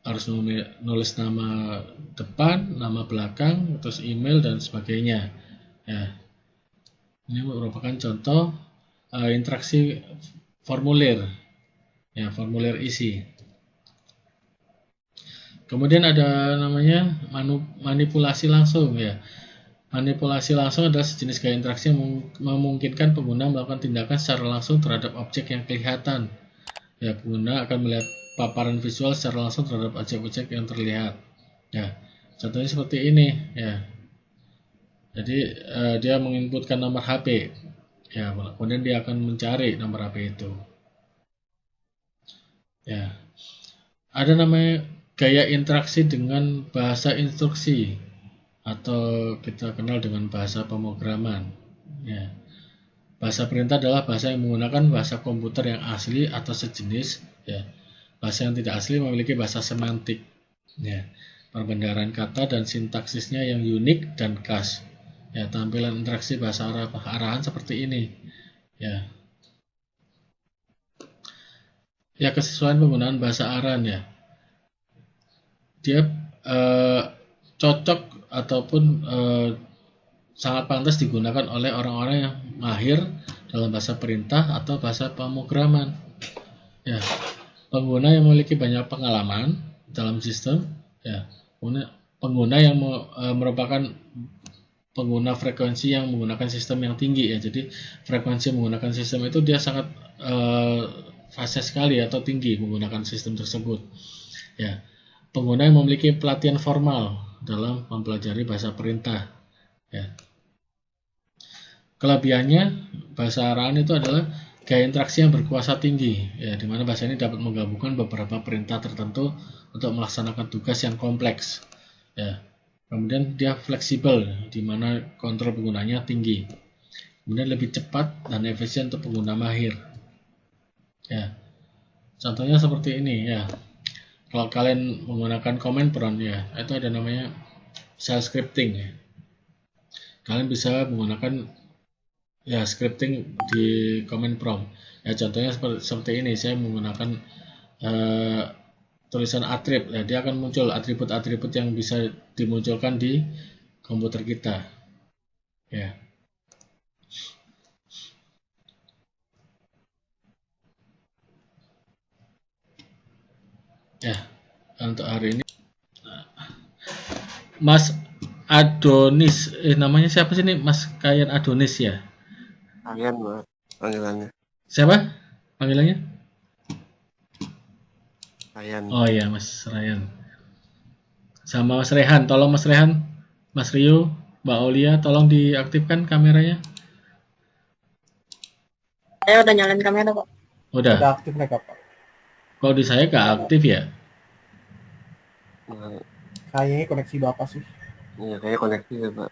harus nulis nama depan, nama belakang, terus email dan sebagainya ya. Ini merupakan contoh interaksi formulir ya, formulir isi. Kemudian ada namanya manipulasi langsung ya. Manipulasi langsung adalah sejenis gaya interaksi yang memungkinkan pengguna melakukan tindakan secara langsung terhadap objek yang kelihatan. Ya, pengguna akan melihat paparan visual secara langsung terhadap objek-objek yang terlihat. Ya, contohnya seperti ini ya. Jadi dia menginputkan nomor HP. Ya, kemudian dia akan mencari nomor HP itu. Ya. Ada namanya gaya interaksi dengan bahasa instruksi atau kita kenal dengan bahasa pemrograman. Ya. Bahasa perintah adalah bahasa yang menggunakan bahasa komputer yang asli atau sejenis. Ya. Bahasa yang tidak asli memiliki bahasa semantik. Ya. Perbendaharaan kata dan sintaksisnya yang unik dan khas. Ya, tampilan interaksi bahasa arahan seperti ini. Ya. Ya, kesesuaian penggunaan bahasa arahan ya. Dia cocok ataupun sangat pantas digunakan oleh orang-orang yang mahir dalam bahasa perintah atau bahasa pemrograman. Ya, pengguna yang memiliki banyak pengalaman dalam sistem, ya, pengguna yang merupakan pengguna frekuensi yang menggunakan sistem yang tinggi ya. Jadi frekuensi menggunakan sistem itu dia sangat fase sekali atau tinggi menggunakan sistem tersebut. Ya, pengguna yang memiliki pelatihan formal dalam mempelajari bahasa perintah. Ya. Kelebihannya bahasa arahan itu adalah gaya interaksi yang berkuasa tinggi, ya, di mana bahasa ini dapat menggabungkan beberapa perintah tertentu untuk melaksanakan tugas yang kompleks. Ya. Kemudian dia fleksibel, di mana kontrol penggunanya tinggi. Kemudian lebih cepat dan efisien untuk pengguna mahir. Ya. Contohnya seperti ini, ya. Kalau kalian menggunakan command prompt, ya, itu ada namanya shell scripting, ya. Kalian bisa menggunakan ya scripting di command prompt. Ya contohnya seperti ini, saya menggunakan tulisan attribute. Ya, dia akan muncul atribut-atribut yang bisa dimunculkan di komputer kita. Ya. Ya, untuk hari ini Mas Adonis, namanya siapa sih nih? Mas Kayan Adonis ya? Kayan, Mas, panggilannya. Siapa panggilannya? Kayan. Oh iya, Mas Ryan. Sama Mas Rehan, tolong Mas Rehan, Mas Rio, Mbak Olia, tolong diaktifkan kameranya. Saya udah nyalain kamera, Pak. Udah aktif mereka, Pak. Kok di saya nggak aktif ya? Nah, Kayaknya koneksi Bapak sih. iya, kayaknya koneksi ya, Pak.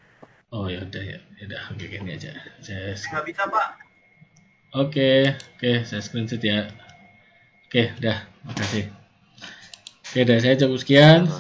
Oh ya udah ya, udah gini aja. Saya Nggak bisa, Pak. Oke, saya screenshot ya. Oke, udah, makasih. Oke, dari saya cukup sekian.